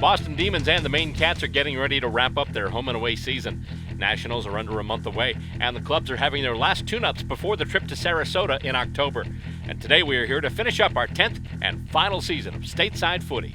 Boston Demons and the Maine Cats are getting ready to wrap up their home and away season. Nationals are under a month away, and the clubs are having their last tune-ups before the trip to Sarasota in October. And today we are here to finish up our 10th and final season of Stateside Footy.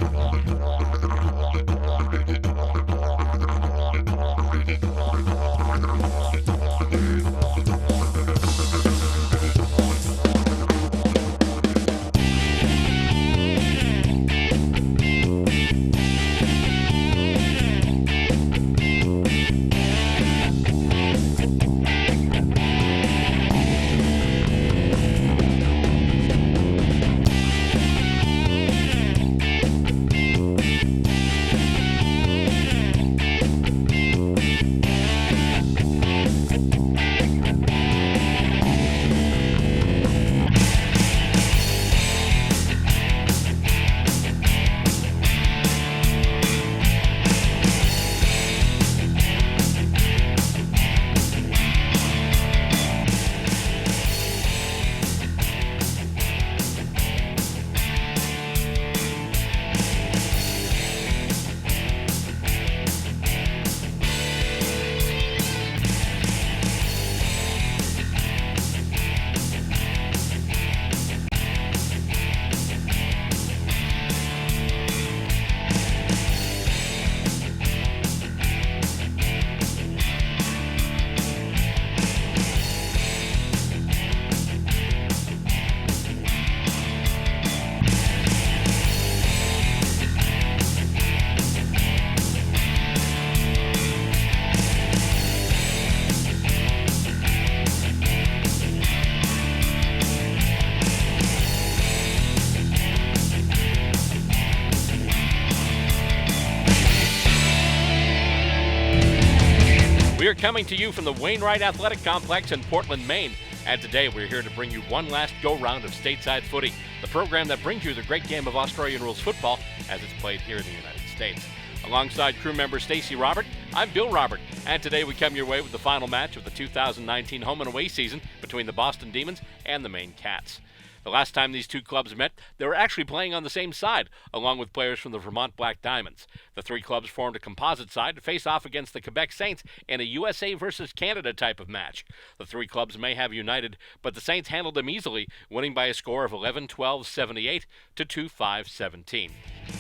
We are coming to you from the Wainwright Athletic Complex in Portland, Maine. And today we're here to bring you one last go-round of Stateside Footy, the program that brings you the great game of Australian Rules Football as it's played here in the United States. Alongside crew member Stacey Robert, I'm Bill Robert, and today we come your way with the final match of the 2019 home and away season between the Boston Demons and the Maine Cats. The last time these two clubs met, they were actually playing on the same side, along with players from the Vermont Black Diamonds. The three clubs formed a composite side to face off against the Quebec Saints in a U.S.A. versus Canada type of match. The three clubs may have united, but the Saints handled them easily, winning by a score of 11-12-78 to 2-5-17.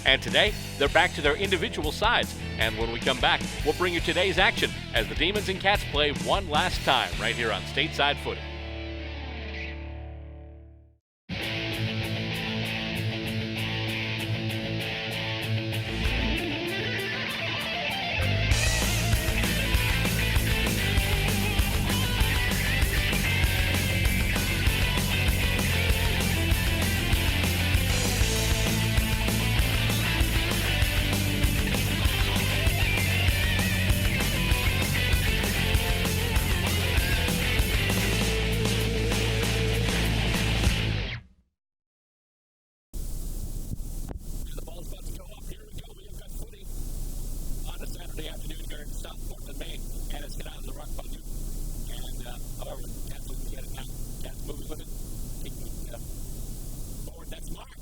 And today, they're back to their individual sides, and when we come back, we'll bring you today's action as the Demons and Cats play one last time right here on Stateside Footy. Afternoon here in South Portland, Maine, and it's get out of the rock bundle. And however, Cats looking to get it now. Cats moving with it, taking it forward. That's Mark.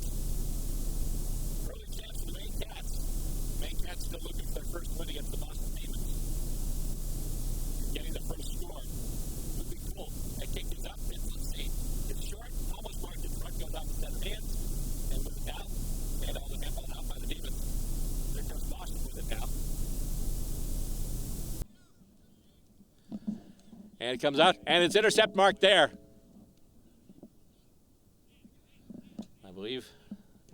Early chance for the Maine Cats. Maine Cats still looking for their first win against the Boston Demons. Getting the first score. Would be cool. That kick is up. Let's see. It's short. Almost marked in front. Goes off the set of hands. And with it now. And all the handball out by the Demons. There comes Boston with it now. And it comes out, and it's intercept mark there. I believe.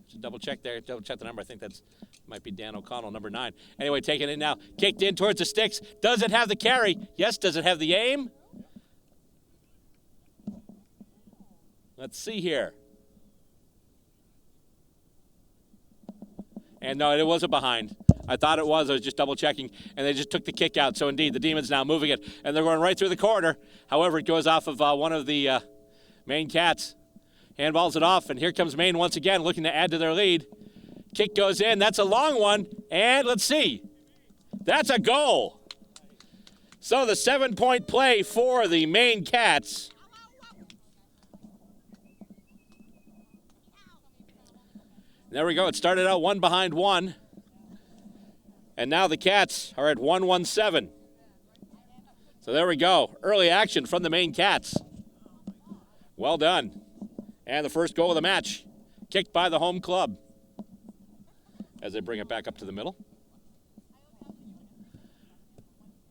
Should double check there. Double check the number. I think that's might be Dan O'Connell, number 9. Anyway, taken in now. Kicked in towards the sticks. Does it have the carry? Yes. Does it have the aim? Let's see here. And no, it wasn't behind. I thought it was. I was just double checking, and they just took the kick out. So indeed, the Demons now moving it, and they're going right through the corner. However, it goes off of one of the Maine Cats. Handballs it off, and here comes Maine once again, looking to add to their lead. Kick goes in. That's a long one, and let's see. That's a goal. So the 7-point play for the Maine Cats. There we go. It started out 1 behind 1. And now the Cats are at 1-1-7. So there we go. Early action from the Maine Cats. Well done. And the first goal of the match, kicked by the home club. As they bring it back up to the middle.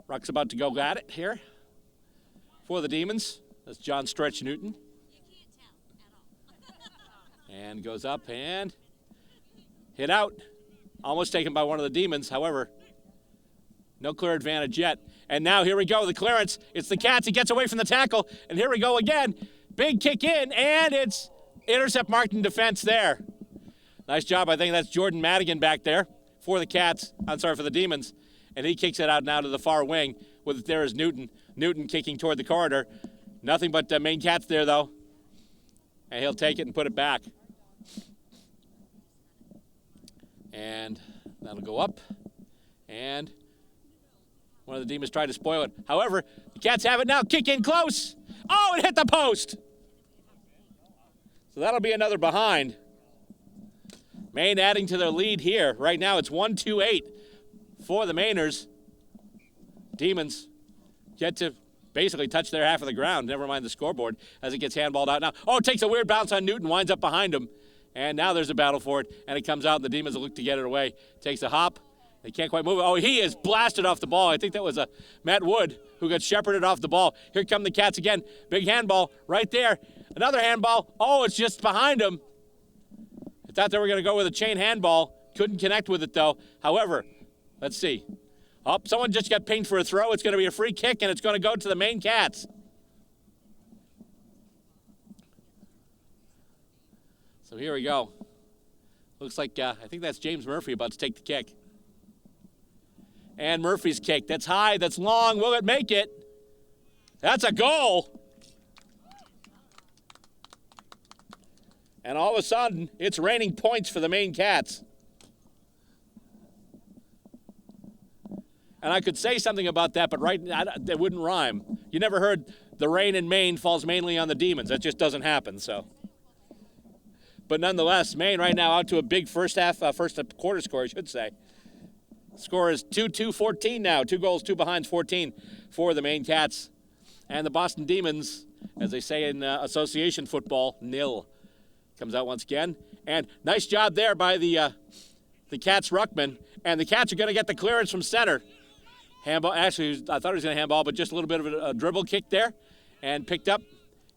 Ruck's about to go at it here for the Demons. That's John Stretch Newton. And goes up and hit out. Almost taken by one of the Demons, however, no clear advantage yet. And now here we go, the clearance. It's the Cats. He gets away from the tackle. And here we go again. Big kick in, and it's intercept marked in defense there. Nice job. I think that's Jordan Madigan back there for the Cats. I'm sorry, for the Demons. And he kicks it out now to the far wing. With it there is Newton. Newton kicking toward the corridor. Nothing but Maine Cats there, though. And he'll take it and put it back. And that'll go up. And one of the Demons tried to spoil it. However, the Cats have it now. Kick in close. Oh, it hit the post. So that'll be another behind. Maine adding to their lead here. Right now it's 1-2-8 for the Mainers. Demons get to basically touch their half of the ground. Never mind the scoreboard as it gets handballed out now. Oh, it takes a weird bounce on Newton. Winds up behind him. And now there's a battle for it. And it comes out and the Demons will look to get it away. Takes a hop. They can't quite move it. Oh, he is blasted off the ball. I think that was Matt Wood who got shepherded off the ball. Here come the Cats again. Big handball right there. Another handball. Oh, it's just behind him. I thought they were going to go with a chain handball. Couldn't connect with it, though. However, let's see. Oh, someone just got pinged for a throw. It's going to be a free kick, and it's going to go to the Maine Cats. So here we go. Looks like, I think that's James Murphy about to take the kick. And Murphy's kick. That's high. That's long. Will it make it? That's a goal. And all of a sudden, it's raining points for the Maine Cats. And I could say something about that, but that wouldn't rhyme. You never heard the rain in Maine falls mainly on the Demons. That just doesn't happen, so. But nonetheless, Maine right now out to a big first quarter score, I should say. Score is 2-2-14 now. 2 goals, 2 behinds, 14 for the Maine Cats. And the Boston Demons, as they say in association football, 0. Comes out once again. And nice job there by the Cats ruckman. And the Cats are going to get the clearance from center. Handball, actually, I thought he was going to handball, but just a little bit of a dribble kick there. And picked up.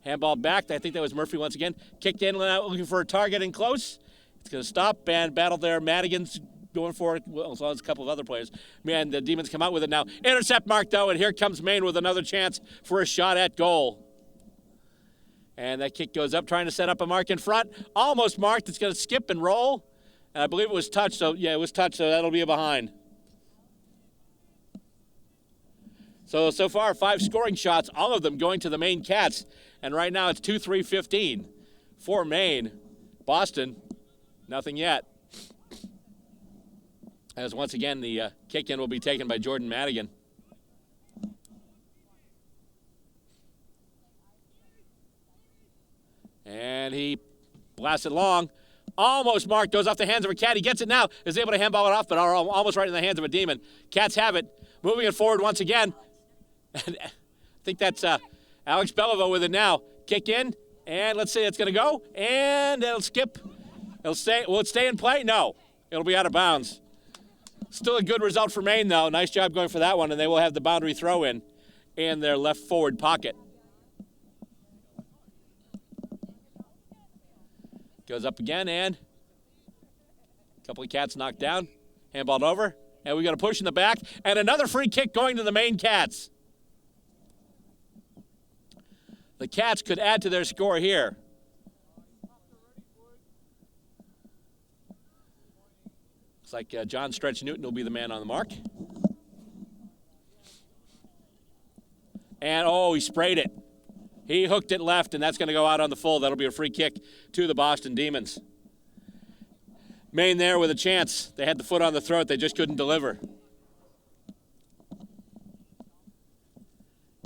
Handball back. I think that was Murphy once again. Kicked in, looking for a target in close. It's going to stop and battle there. Madigan's going for it, as well as a couple of other players. Man, the Demons come out with it now. Intercept mark, though, and here comes Maine with another chance for a shot at goal. And that kick goes up, trying to set up a mark in front. Almost marked. It's going to skip and roll. And I believe it was touched, so yeah, it was touched, so that'll be a behind. So far, 5 scoring shots, all of them going to the Maine Cats. And right now it's 2-3-15 for Maine. Boston, nothing yet. As once again, the kick-in will be taken by Jordan Madigan. And he blasts it long. Almost marked, goes off the hands of a Cat. He gets it now, is able to handball it off, but almost right in the hands of a Demon. Cats have it, moving it forward once again. I think that's Alex Belleville with it now. Kick in, and let's see, it's going to go, and it'll skip. It'll stay. Will it stay in play? No. It'll be out of bounds. Still a good result for Maine, though. Nice job going for that one, and they will have the boundary throw in their left forward pocket. Goes up again, and a couple of Cats knocked down. Handballed over, and we got a push in the back, and another free kick going to the Maine Cats. The Cats could add to their score here. Looks like John Stretch Newton will be the man on the mark. And, oh, he sprayed it. He hooked it left, and that's going to go out on the full. That'll be a free kick to the Boston Demons. Maine there with a chance. They had the foot on the throat. They just couldn't deliver.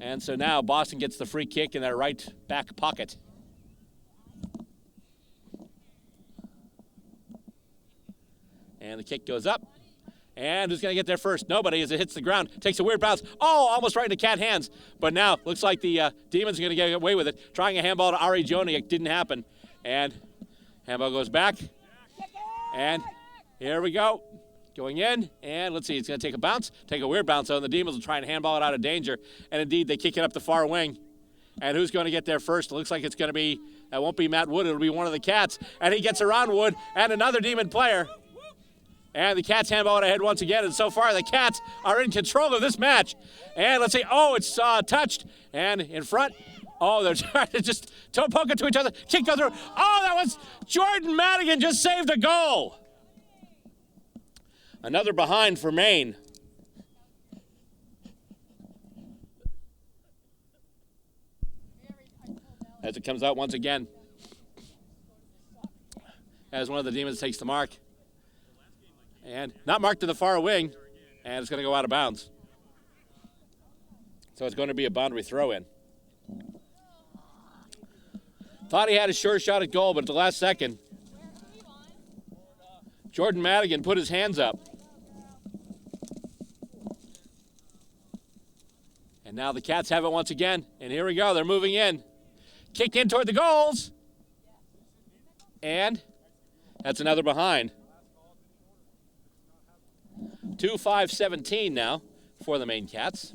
And so now Boston gets the free kick in their right back pocket. And the kick goes up. And who's going to get there first? Nobody, as it hits the ground. Takes a weird bounce. Oh, almost right into cat hands. But now, looks like the Demons are going to get away with it. Trying a handball to Ari Joniak. Didn't happen. And handball goes back. And here we go. Going in. And let's see, it's going to take a bounce. Take a weird bounce. And the Demons will try and handball it out of danger. And indeed, they kick it up the far wing. And who's going to get there first? It looks like it's going to be, that won't be Matt Wood. It'll be one of the Cats. And he gets around Wood and another Demon player. And the Cats handball it ahead once again. And so far, the Cats are in control of this match. And let's see. Oh, it's touched. And in front. Oh, they're trying to just toe poke it to each other. Kick goes through. Oh, that was Jordan Madigan just saved a goal. Another behind for Maine. As it comes out once again. As one of the Demons takes the mark. And not marked to the far wing, and it's going to go out of bounds. So it's going to be a boundary throw in. Thought he had a sure shot at goal, but at the last second, Jordan Madigan put his hands up. And now the Cats have it once again, and here we go. They're moving in. Kicked in toward the goals. And that's another behind. 2-5-17 now for the Maine Cats.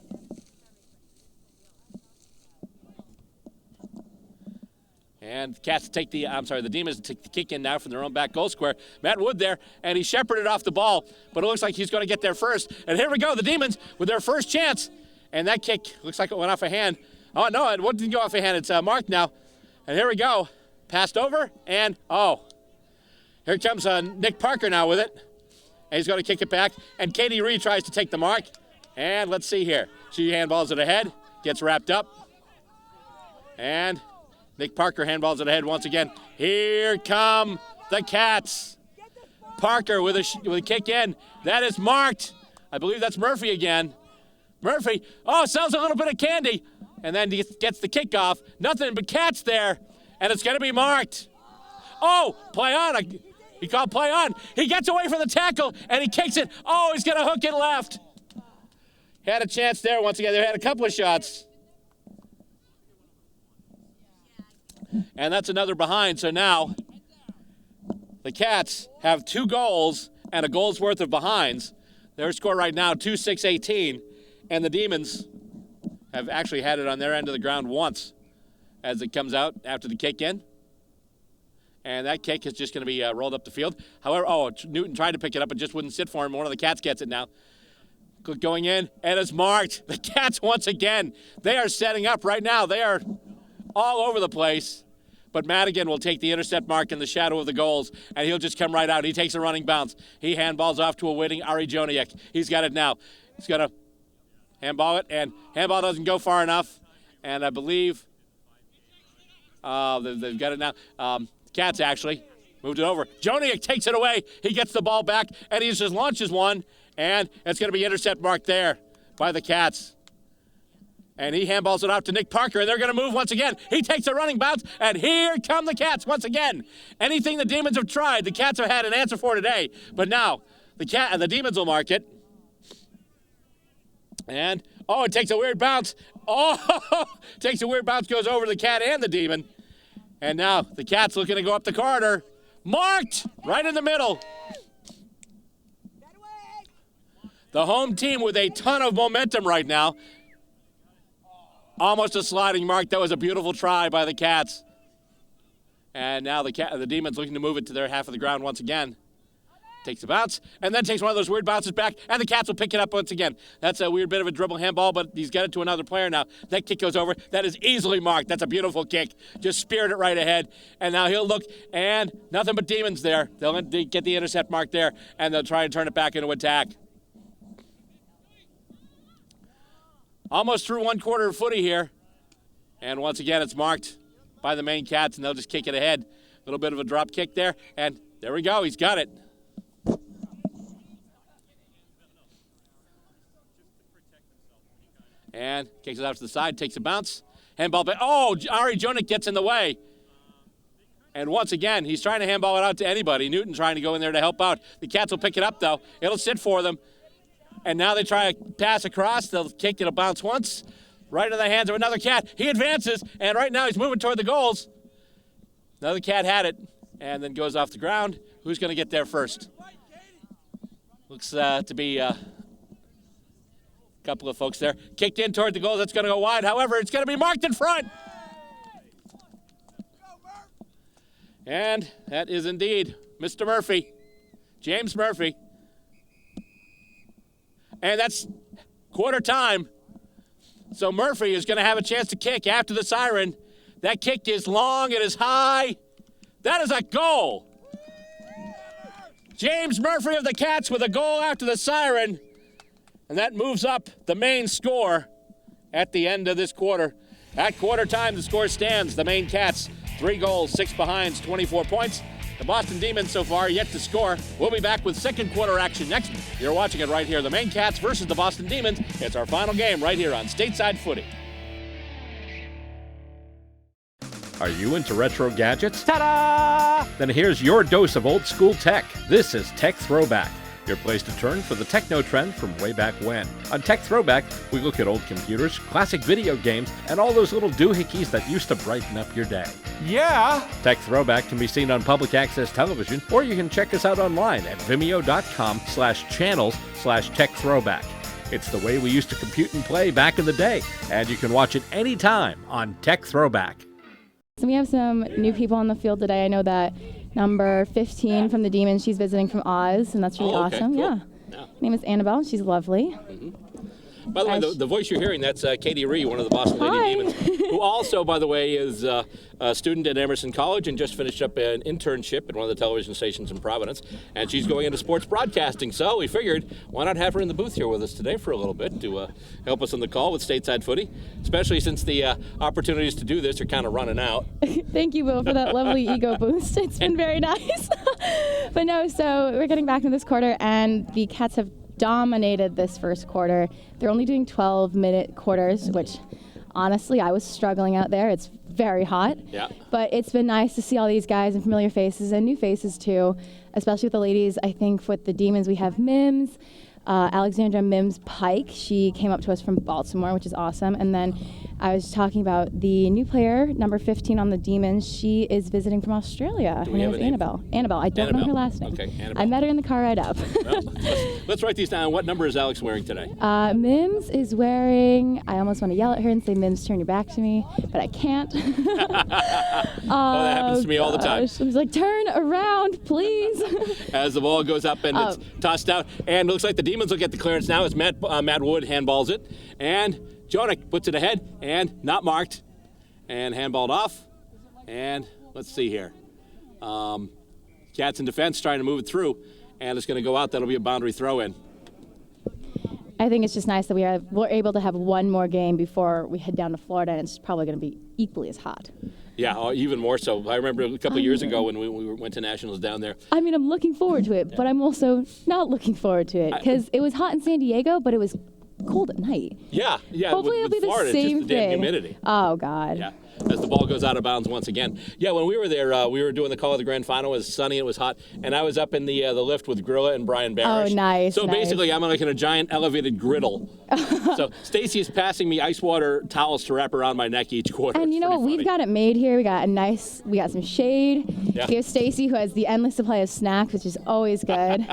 And the Cats take the Demons take the kick in now from their own back goal square. Matt Wood there, and he shepherded off the ball, but it looks like he's going to get there first. And here we go, the Demons with their first chance. And that kick looks like it went off a hand. Oh, no, it didn't go off a hand. It's marked now. And here we go. Passed over, and here comes Nick Parker now with it. And he's going to kick it back. And Katie Reed tries to take the mark. And let's see here. She handballs it ahead. Gets wrapped up. And Nick Parker handballs it ahead once again. Here come the Cats. Parker with a kick in. That is marked. I believe that's Murphy again. Murphy, sells a little bit of candy. And then he gets the kickoff. Nothing but Cats there. And it's going to be marked. Oh, play on. He called play on. He gets away from the tackle, and he kicks it. Oh, he's going to hook it left. Had a chance there once again. They had a couple of shots. And that's another behind. So now the Cats have 2 goals and a goal's worth of behinds. Their score right now, 2-6-18. And the Demons have actually had it on their end of the ground once as it comes out after the kick in. And that kick is just going to be rolled up the field. However, Newton tried to pick it up and just wouldn't sit for him. One of the Cats gets it now. Going in, and it's marked. The Cats once again. They are setting up right now. They are all over the place. But Madigan will take the intercept mark in the shadow of the goals, and he'll just come right out. He takes a running bounce. He handballs off to a waiting Ari Joniak. He's got it now. He's going to handball it, and handball doesn't go far enough. And I believe they've got it now. Cats actually moved it over. Joniak takes it away. He gets the ball back, and he just launches one, and it's going to be intercept marked there by the Cats. And he handballs it out to Nick Parker, and they're going to move once again. He takes a running bounce, and here come the Cats once again. Anything the Demons have tried, the Cats have had an answer for today. But now the Demons will mark it. And, it takes a weird bounce. Takes a weird bounce, goes over the Cat and the Demon. And now the Cat's looking to go up the corridor. Marked right in the middle. The home team with a ton of momentum right now. Almost a sliding mark. That was a beautiful try by the Cats. And now the Demons looking to move it to their half of the ground once again. Takes a bounce, and then takes one of those weird bounces back, and the Cats will pick it up once again. That's a weird bit of a dribble handball, but he's got it to another player now. That kick goes over. That is easily marked. That's a beautiful kick. Just speared it right ahead. And now he'll look, and nothing but Demons there. They'll get the intercept mark there, and they'll try and turn it back into attack. Almost through one quarter of footy here. And once again, it's marked by the Maine Cats, and they'll just kick it ahead. A little bit of a drop kick there, and there we go. He's got it. And kicks it out to the side, takes a bounce. Handball back. Ari Joniak gets in the way. And once again, he's trying to handball it out to anybody. Newton trying to go in there to help out. The Cats will pick it up, though. It'll sit for them. And now they try to pass across. They'll kick, it'll bounce once. Right in the hands of another Cat. He advances, and right now he's moving toward the goals. Another Cat had it, and then goes off the ground. Who's going to get there first? Looks to be a couple of folks there. Kicked in toward the goal. That's going to go wide. However, it's going to be marked in front. And that is indeed Mr. Murphy, James Murphy. And that's quarter time. So Murphy is going to have a chance to kick after the siren. That kick is long, it is high. That is a goal. James Murphy of the Cats with a goal after the siren. And that moves up the Maine score at the end of this quarter. At quarter time, the score stands. The Maine Cats, 3 goals, 6 behinds, 24 points. The Boston Demons so far yet to score. We'll be back with second quarter action next. You're watching it right here. The Maine Cats versus the Boston Demons. It's our final game right here on Stateside Footy. Are you into retro gadgets? Ta-da! Then here's your dose of old school tech. This is Tech Throwback, your place to turn for the techno trends from way back when. On Tech Throwback, we look at old computers, classic video games, and all those little doohickeys that used to brighten up your day. Yeah! Tech Throwback can be seen on public access television, or you can check us out online at vimeo.com/channels/Tech Throwback. It's the way we used to compute and play back in the day, and you can watch it anytime on Tech Throwback. So we have some new people on the field today. I know that number 15 from the Demons, she's visiting from Oz, and that's really awesome. Cool. Yeah. Her name is Annabelle. She's lovely. By the way, the voice you're hearing, that's Katie Ree, one of the Boston Lady Demons, who also, by the way, is a student at Emerson College and just finished up an internship at one of the television stations in Providence. And she's going into sports broadcasting. So we figured, why not have her in the booth here with us today for a little bit to help us on the call with Stateside Footy, especially since the opportunities to do this are kind of running out. Thank you, Will, for that lovely ego boost. It's been very nice. But no, so we're getting back into this quarter, and the Cats have dominated this first quarter. They're only doing 12-minute quarters, which honestly I was struggling out there. It's very hot. Yeah. But it's been nice to see all these guys and familiar faces and new faces too, especially with the ladies. I think with the Demons we have Mims, Alexandra Mims Pike. She came up to us from Baltimore, which is awesome. And then I was talking about the new player, number 15 on the Demons. She is visiting from Australia. Her name is Annabelle. Annabelle. I don't know her last name. Okay, Annabelle. I met her in the car ride up. Well, let's write these down. What number is Alex wearing today? Mims is wearing, I almost want to yell at her and say, Mims, turn your back to me, but I can't. That happens to me all the time. I was like, turn around, please. As the ball goes up and it's tossed out. And it looks like the Demons will get the clearance now as Matt Wood handballs it. And Jonah puts it ahead and not marked. And handballed off. And let's see here. Cats in defense trying to move it through. And it's going to go out. That'll be a boundary throw in. I think it's just nice that we're able to have one more game before we head down to Florida, and it's probably going to be equally as hot. Yeah, even more so. I remember a couple of years ago when we went to Nationals down there. I mean, I'm looking forward to it, but I'm also not looking forward to it because it was hot in San Diego, but it was cold at night. Yeah. Hopefully with it'll be Florida, the same it's just the damn thing. humidity. Oh, God. Yeah. As the ball goes out of bounds once again. Yeah, when we were there, we were doing the call of the grand final. It was sunny, it was hot, and I was up in the lift with Grilla and Brian Barish. Oh, nice. So basically, I'm like in a giant elevated griddle. So Stacy is passing me ice water towels to wrap around my neck each quarter. And you know what? We've got it made here. We got some shade. Yeah. We have Stacy, who has the endless supply of snacks, which is always good.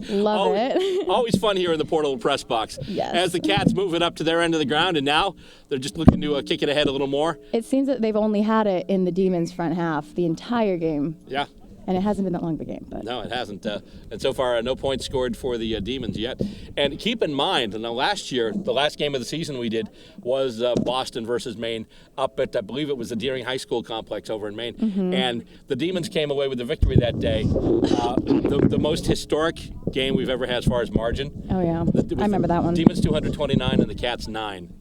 Love it. Always fun here in the portable press box. Yes. As the Cats move it up to their end of the ground, and now they're just looking to kick it ahead a little more. It seems that they've only had it in the Demons' front half the entire game. Yeah. And it hasn't been that long of a game. But No, it hasn't. And so far, no points scored for the Demons yet. And keep in mind, last year, the last game of the season we did was Boston versus Maine up at, I believe it was the Deering High School complex over in Maine. Mm-hmm. And the Demons came away with the victory that day. The most historic game we've ever had as far as margin. Oh, yeah. I remember that one. Demons 229 and the Cats 9.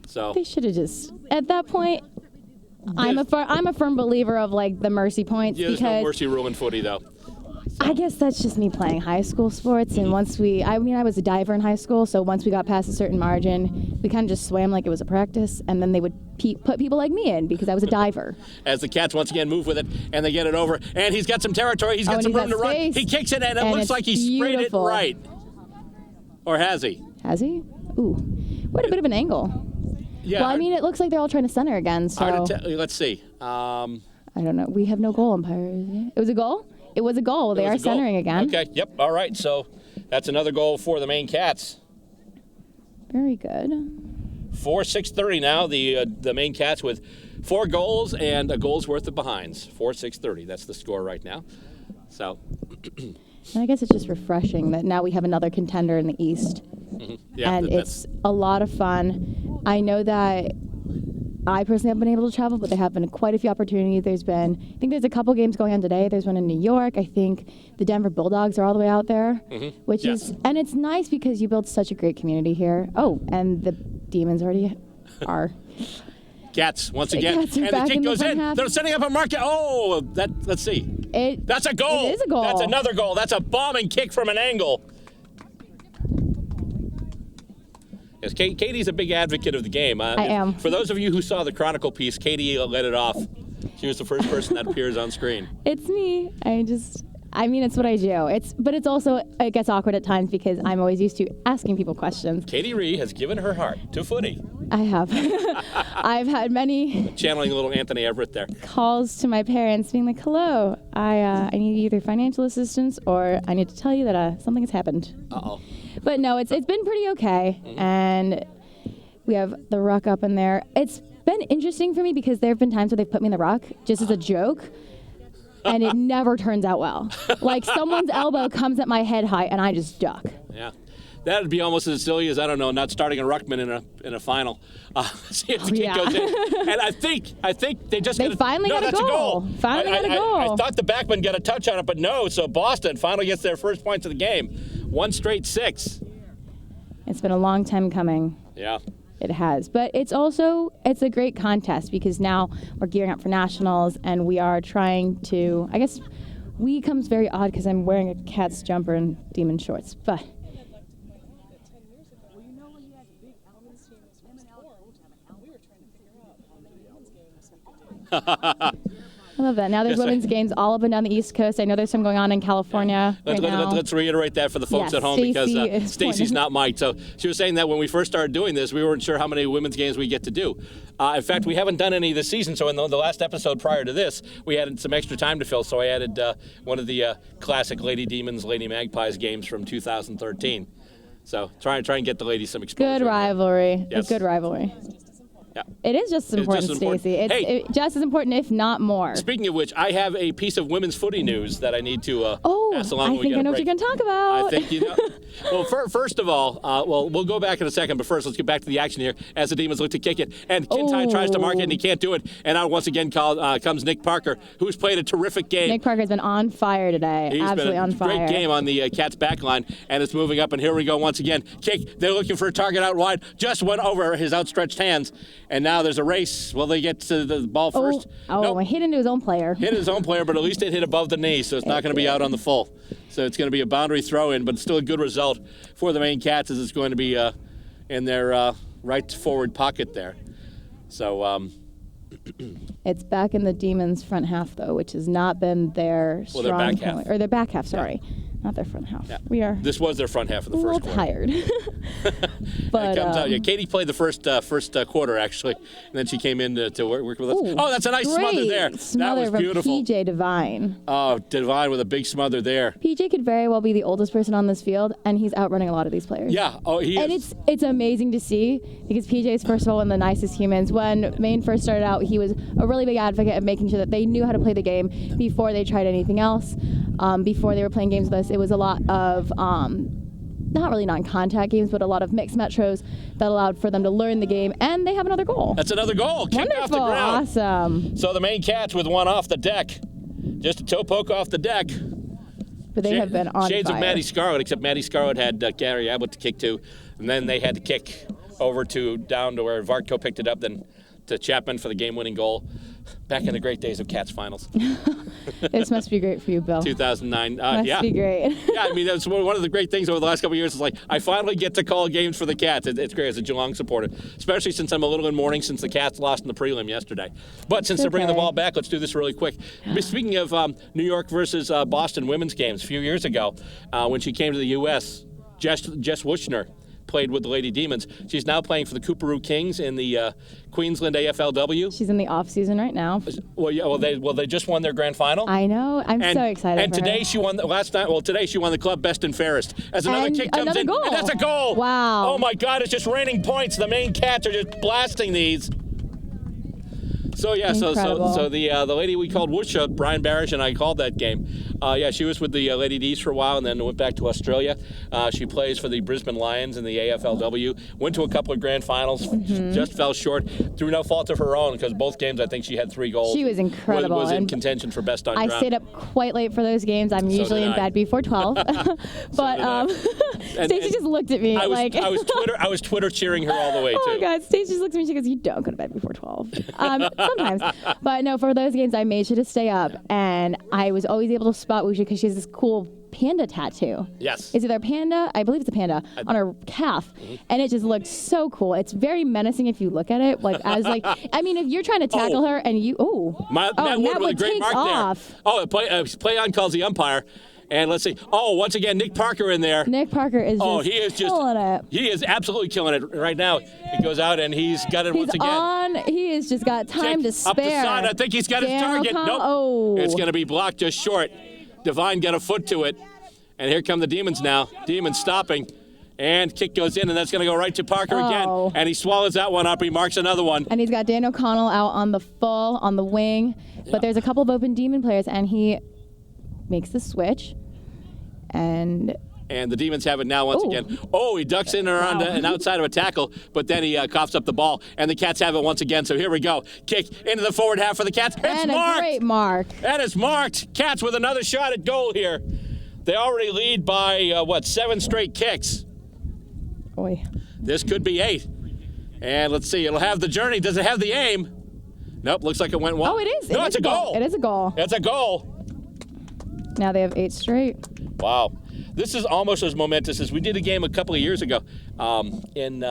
So They should have just, at that point, I'm a firm believer of like the mercy points there's because no mercy rule in footy, though. I guess that's just me playing high school sports. And once I was a diver in high school, so once we got past a certain margin, we kind of just swam like it was a practice, and then they would put people like me in because I was a diver. As the Cats once again move with it, and they get it over, and he's got some territory, he's got some room to run. He kicks it, and it looks like he sprayed it right. Or has he? Has he? Ooh, what a bit of an angle. Yeah. Well, I mean, it looks like they're all trying to center again. So let's see. I don't know. We have no goal umpires. It was a goal? It was a goal. They are centering again. Okay, yep, all right. So that's another goal for the Maine Cats. Very good. 4-6-30 now. The Maine Cats with 4 goals and a goal's worth of behinds. 4-6-30. That's the score right now. So. And I guess it's just refreshing that now we have another contender in the East. Mm-hmm. Yeah, and it's a lot of fun. I know that I personally haven't been able to travel, but there have been quite a few opportunities. I think there's a couple games going on today. There's one in New York. I think the Denver Bulldogs are all the way out there, which is, and it's nice because you build such a great community here. Oh, and the Demons already are. Cats once again, Cats are and back the kick in the goes front in. half. They're setting up a market. Oh, let's see. That's a goal. It is a goal. That's another goal. That's a bombing kick from an angle. Yes, Katie's a big advocate of the game. I am. For those of you who saw the Chronicle piece, Katie let it off. She was the first person that appears on screen. It's me. I mean, it's what I do. But it's also, it gets awkward at times because I'm always used to asking people questions. Katie Ree has given her heart to footy. I have. I've had many channeling a little Anthony Everett there. Calls to my parents being like, hello, I need either financial assistance or I need to tell you that something has happened. Uh-oh. But no, it's been pretty okay. And we have the ruck up in there. It's been interesting for me because there have been times where they've put me in the ruck just as a joke. And it never turns out well. Like someone's elbow comes at my head high and I just duck. Yeah. That would be almost as silly as, I don't know, not starting a ruckman in a final. See if the kick goes in. And I think they just finally got a goal. Finally got a goal. I thought the backman got a touch on it, but no. So Boston finally gets their first points of the game. 1 straight 6. It's been a long time coming. Yeah. It has. But it's a great contest because now we're gearing up for nationals and we are trying to, I guess, we comes very odd because I'm wearing a Cats jumper and Demon shorts. But I love that. Now there's women's games all up and down the East Coast. I know there's some going on in California right now. Let's reiterate that for the folks at home because Stacy's not mic'd. So she was saying that when we first started doing this, we weren't sure how many women's games we get to do. In fact, we haven't done any this season. So in the last episode prior to this, we had some extra time to fill. So I added one of the classic Lady Demons, Lady Magpies games from 2013. So try and get the ladies some exposure. Good rivalry. Yes. A good rivalry. Yeah. It is just as important, Stacey. It's just as important, if not more. Speaking of which, I have a piece of women's footy news that I need to pass along. I think I know what you're going to talk about. I think you know. Well, first of all, we'll go back in a second, but first let's get back to the action here as the Demons look to kick it. And Kintai tries to mark it, and he can't do it. And out once again comes Nick Parker, who's played a terrific game. Nick Parker's been on fire today. He's absolutely been on fire. Great game on the Cats back line, and it's moving up. And here we go once again. Kick. They're looking for a target out wide. Just went over his outstretched hands. And now there's a race. Will they get to the ball first? Nope. Hit into his own player. Hit his own player, but at least it hit above the knee, so it's not going to be out on the full. So it's going to be a boundary throw-in, but still a good result for the Maine Cats as it's going to be in their right forward pocket there. So it's back in the Demons' front half, though, which has not been their strong point. Or their back half, sorry. Yeah. Not their front half. Yeah. This was their front half of the first quarter. Tired. But it comes out. Yeah, Katie played the first quarter actually, and then she came in to work with us. Oh, that's a nice smother there. That was beautiful. PJ Devine. Oh, Devine with a big smother there. PJ could very well be the oldest person on this field, and he's outrunning a lot of these players. Yeah. Oh, he is. And it's amazing to see because PJ is first of all one of the nicest humans. When Maine first started out, he was a really big advocate of making sure that they knew how to play the game before they tried anything else. Before they were playing games with us, it was a lot of not really non-contact games, but a lot of mixed metros that allowed for them to learn the game, and they have another goal. That's another goal. Kicked Wonderful. Off the ground. Awesome. So the Maine Cats with one off the deck. Just a toe poke off the deck. But they have been on Shades fire. of Maddie Scarlett, except Maddie Scarlett had Gary Ablett to kick to, and then they had to kick over down to where Vartko picked it up, then to Chapman for the game-winning goal. Back in the great days of Cats finals. This must be great for you, Bill. 2009. Must be great. Yeah, I mean, that's one of the great things over the last couple of years is like I finally get to call games for the Cats. It's great as a Geelong supporter, especially since I'm a little in mourning since the Cats lost in the prelim yesterday. But since they're bringing the ball back, let's do this really quick. Speaking of New York versus Boston women's games, a few years ago when she came to the U.S., Jess Wushner played with the Lady Demons. She's now playing for the Cooperoo Kings in the Queensland AFLW. She's in the off season right now. Well, yeah. They just won their grand final. I know. I'm so excited. And for today her. she won. Today she won the club best and fairest. As another And kick comes another in, goal. and that's a goal. Wow. Oh my God! It's just raining points. The Maine Cats are just blasting these. So yeah, Incredible. so the lady we called Woosha, Brian Barish and I called that game. Yeah, she was with the Lady D's for a while and then went back to Australia. She plays for the Brisbane Lions in the AFLW. Went to a couple of grand finals, just fell short through no fault of her own because both games I think she had 3 goals. She was incredible. Was in and contention for best on I ground. stayed up quite late for those games. I'm usually in bed before 12. But Stacey just looked at me I was Twitter cheering her all the way too. Oh my God, Stacey just looks at me. She goes, "You don't go to bed before 12." Sometimes, but no. For those games, I made sure to stay up, and I was always able to spot Wuxia because she has this cool panda tattoo. Yes. Is it a panda? I believe it's a panda on her calf, and it just looked so cool. It's very menacing if you look at it. I mean, if you're trying to tackle her and Matt Wood with a great takes mark off. there. Oh, play on calls the umpire. And let's see. Oh, once again, Nick Parker in there. Nick Parker is killing it. He is absolutely killing it right now. He goes out and he's got it once again. He has just got time to spare. Up the side. I think he's got his target. Nope. Oh. It's going to be blocked just short. Divine got a foot to it. And here come the Demons now. Demons stopping. And kick goes in, and that's going to go right to Parker again. And he swallows that one up. He marks another one. And he's got Dan O'Connell out on the wing. Yeah. But there's a couple of open Demon players, and he makes the switch. And the Demons have it now once again. Oh, he ducks in around and outside of a tackle, but then he coughs up the ball. And the Cats have it once again. So here we go. Kick into the forward half for the Cats. It's marked. A great mark. That is marked. Cats with another shot at goal here. They already lead by, 7 straight kicks. Boy. This could be 8. And let's see. It'll have the journey. Does it have the aim? Nope. Looks like it went well. Oh, it is. No, it's a goal. It is a goal. It's a goal. Now they have 8 straight. Wow. This is almost as momentous as we did a game a couple of years ago in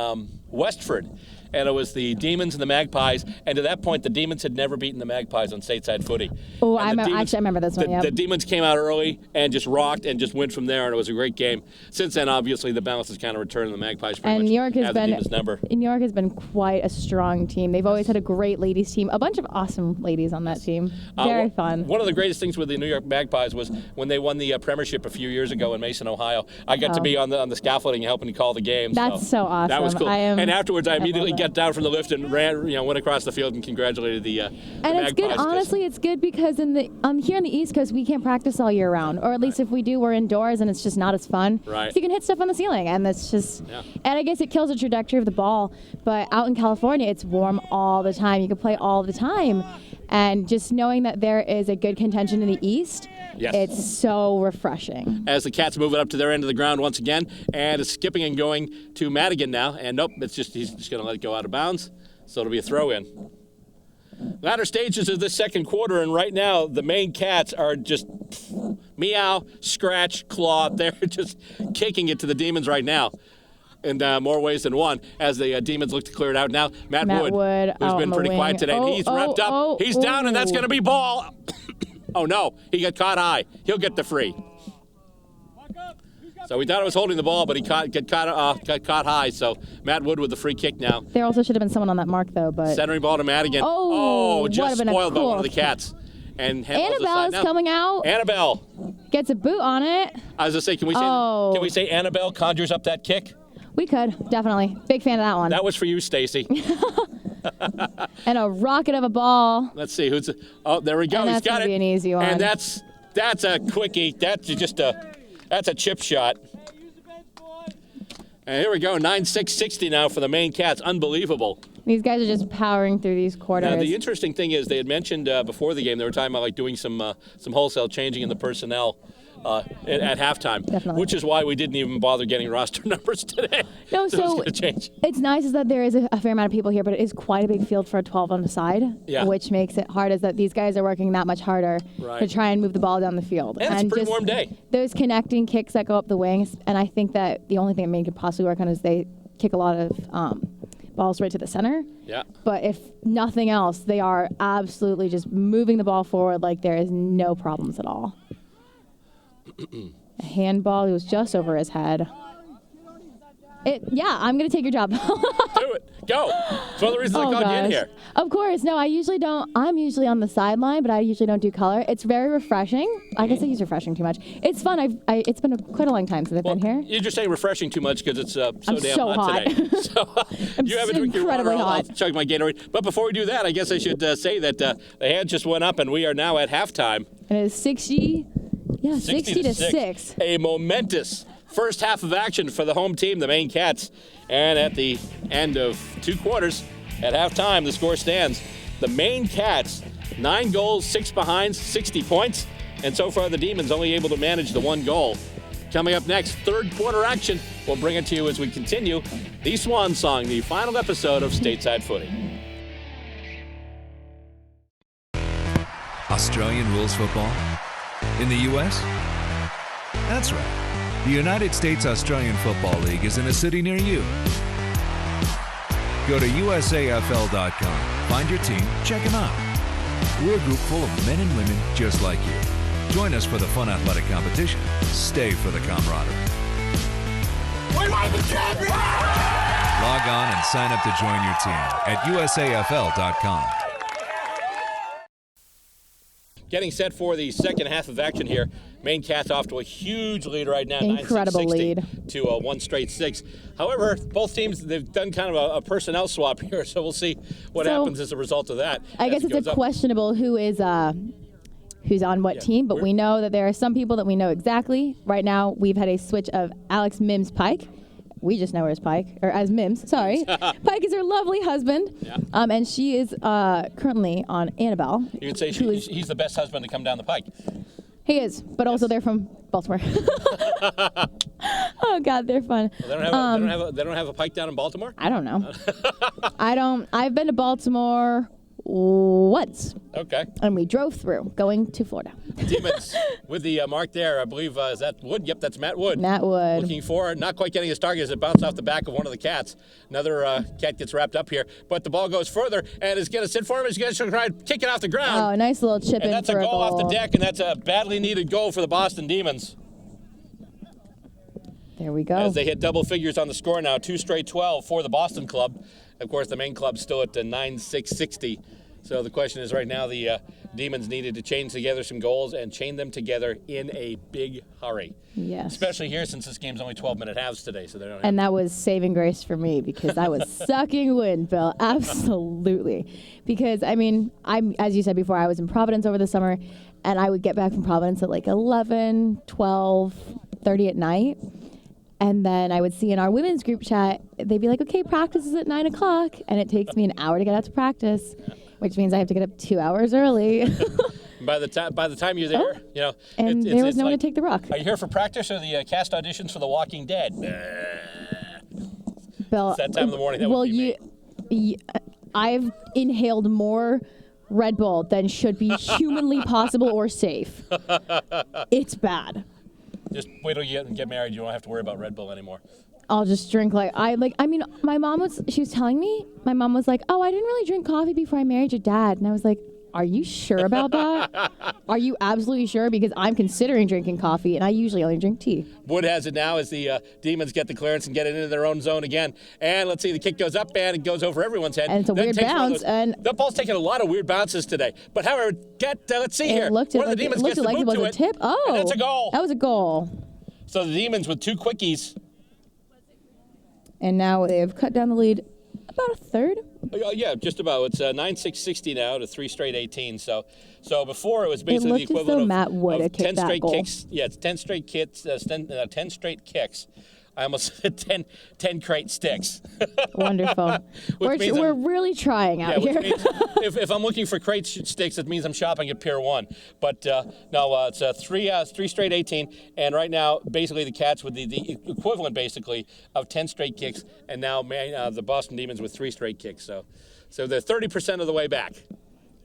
Westford. And it was the Demons and the Magpies. And to that point, the Demons had never beaten the Magpies on Stateside Footy. Oh, I remember this one, The Demons came out early and just rocked and just went from there, and it was a great game. Since then, obviously, the balance has kind of returned, and the Magpies pretty much New York have the Demons' number. New York has been quite a strong team. They've always had a great ladies team, a bunch of awesome ladies on that team. Very fun. One of the greatest things with the New York Magpies was when they won the premiership a few years ago in Mason, Ohio. I got to be on the scaffolding helping to call the game. That's so awesome. That was cool. And afterwards, I immediately got down from the lift and went across the field and congratulated the And it's good. Honestly, it's good because here in the East Coast we can't practice all year round, or at least if we do, we're indoors and it's just not as fun. Right. So you can hit stuff on the ceiling, and it's just. Yeah. And I guess it kills the trajectory of the ball. But out in California, it's warm all the time. You can play all the time, and just knowing that there is a good contention in the East. Yes. It's so refreshing. As the Cats move it up to their end of the ground once again, and it's skipping and going to Madigan now, and nope, he's just going to let it go out of bounds. So it'll be a throw-in. Latter stages of this second quarter, and right now the Maine Cats are just meow, scratch, claw. They're just kicking it to the Demons right now in more ways than one as the Demons look to clear it out now. Matt Wood, who's been pretty quiet today, and he's wrapped up. He's down, and that's going to be ball. Oh, no. He got caught high. He'll get the free. So we thought it was holding the ball, but he got caught high. So Matt Wood with the free kick now. There also should have been someone on that mark, though. But centering ball to Madigan. Just spoiled by one of the Cats. And Annabelle's coming out. Annabelle gets a boot on it. I was going to say, can we say Annabelle conjures up that kick? We could, definitely. Big fan of that one. That was for you, Stacy. And a rocket of a ball. Let's see who's. There we go. And He's got it. Be an easy one. And that's a quickie. That's a chip shot. And here we go, 9-6-60 now for the Maine Cats. Unbelievable. These guys are just powering through these quarters. Now, the interesting thing is they had mentioned before the game, they were talking about doing some wholesale changing in the personnel at halftime. Definitely. Which is why we didn't even bother getting roster numbers today. No, so it's nice is that there is a fair amount of people here, but it is quite a big field for a 12 on the side, which makes it hard is that these guys are working that much harder to try and move the ball down the field. And it's a pretty warm day. Those connecting kicks that go up the wings, and I think that the only thing that Maine could possibly work on is they kick a lot of balls right to the center. Yeah. But if nothing else, they are absolutely just moving the ball forward like there is no problems at all. A handball, it was just over his head. I'm going to take your job. Do it. Go. It's one of the reasons I called you in here. Of course. No, I usually don't. I'm usually on the sideline, but I usually don't do color. It's very refreshing. I guess I use refreshing too much. It's fun. It's been quite a long time since I've been here. You're just saying refreshing too much because it's so damn so hot today. So you have a drink your water. I'll chug my Gatorade. But before we do that, I guess I should say that the hand just went up and we are now at halftime. And it's 60 to 6. A momentous first half of action for the home team, the Maine Cats. And at the end of 2 quarters, at halftime, the score stands. The Maine Cats, 9 goals, 6 behinds, 60 points. And so far, the Demons only able to manage the 1 goal. Coming up next, third quarter action. We'll bring it to you as we continue the Swan Song, the final episode of Stateside Footy. Australian Rules Football? In the U.S.? That's right. The United States Australian Football League is in a city near you. Go to USAFL.com, find your team, check them out. We're a group full of men and women just like you. Join us for the fun athletic competition. Stay for the camaraderie. We are the champions! Log on and sign up to join your team at USAFL.com. Getting set for the second half of action here. Maine Cats off to a huge lead right now. Incredible 9-6-60 lead. To a 1 straight 6. However, both teams, they've done kind of a personnel swap here, so we'll see what happens as a result of that. I guess it's questionable who's on what team, but we know that there are some people that we know exactly. Right now, we've had a switch of Alex Mims Pike. We just know her as Pike, or as Mims, sorry. Pike is her lovely husband, and she is currently on Annabelle. You can say he's the best husband to come down the pike. He is, but also they're from Baltimore. Oh, God, they're fun. Well, they don't have a pike down in Baltimore? I don't know. I've been to Baltimore once. Okay. And we drove through, going to Florida. Demons with the mark there, I believe, is that Wood? Yep, that's Matt Wood. Matt Wood. Looking for, not quite getting his target as it bounced off the back of one of the Cats. Another Cat gets wrapped up here, but the ball goes further and is going to sit for him. He's going to try to kick it off the ground. Oh, nice little chip in for a goal. And that's a goal off the deck, and that's a badly needed goal for the Boston Demons. There we go. As they hit double figures on the score now, 2 straight 12 for the Boston club. Of course, the Maine club's still at 9-6-60. So the question is right now the Demons needed to chain together some goals and chain them together in a big hurry. Yes. Especially here since this game's only 12-minute halves today. So they don't. And that was saving grace for me because I was sucking wind, Bill. Absolutely. Because, as you said before, I was in Providence over the summer, and I would get back from Providence at like 11, 12, 30 at night. And then I would see in our women's group chat, they'd be like, okay, practice is at 9 o'clock. And it takes me an hour to get out to practice, which means I have to get up 2 hours early. By the time you're there, and there was no one to take the rock. Are you here for practice or the cast auditions for The Walking Dead? Bill, it's that time of the morning. That would be me. I've inhaled more Red Bull than should be humanly possible or safe. It's bad. Just wait till you get married. You don't have to worry about Red Bull anymore. I'll just drink my mom was telling me, my mom was like, oh, I didn't really drink coffee before I married your dad. And I was like, are you sure about that? Are you absolutely sure? Because I'm considering drinking coffee, and I usually only drink tea. Wood has it now as the Demons get the clearance and get it into their own zone again. And let's see, the kick goes up, and it goes over everyone's head. And it's a weird bounce. And the ball's taking a lot of weird bounces today. But however, let's see here. One of the Demons gets the boot to it. Tip. Oh, and that's a goal. That was a goal. So the Demons with 2 quickies. And now they've cut down the lead about a third. Yeah, just about. It's 9-6-60 now to 3 straight 18. So before it was basically the equivalent of Matt Wood of 10 straight goal. kicks. Yeah, it's 10 straight kicks. 10 straight kicks. I almost said 10 crate sticks. Wonderful. We're really trying out here. Means if I'm looking for crate sticks, it means I'm shopping at Pier 1. But no, it's 3 straight 18. And right now, basically the Cats with the equivalent, basically, of 10 straight kicks. And now the Boston Demons with 3 straight kicks. So they're 30% of the way back.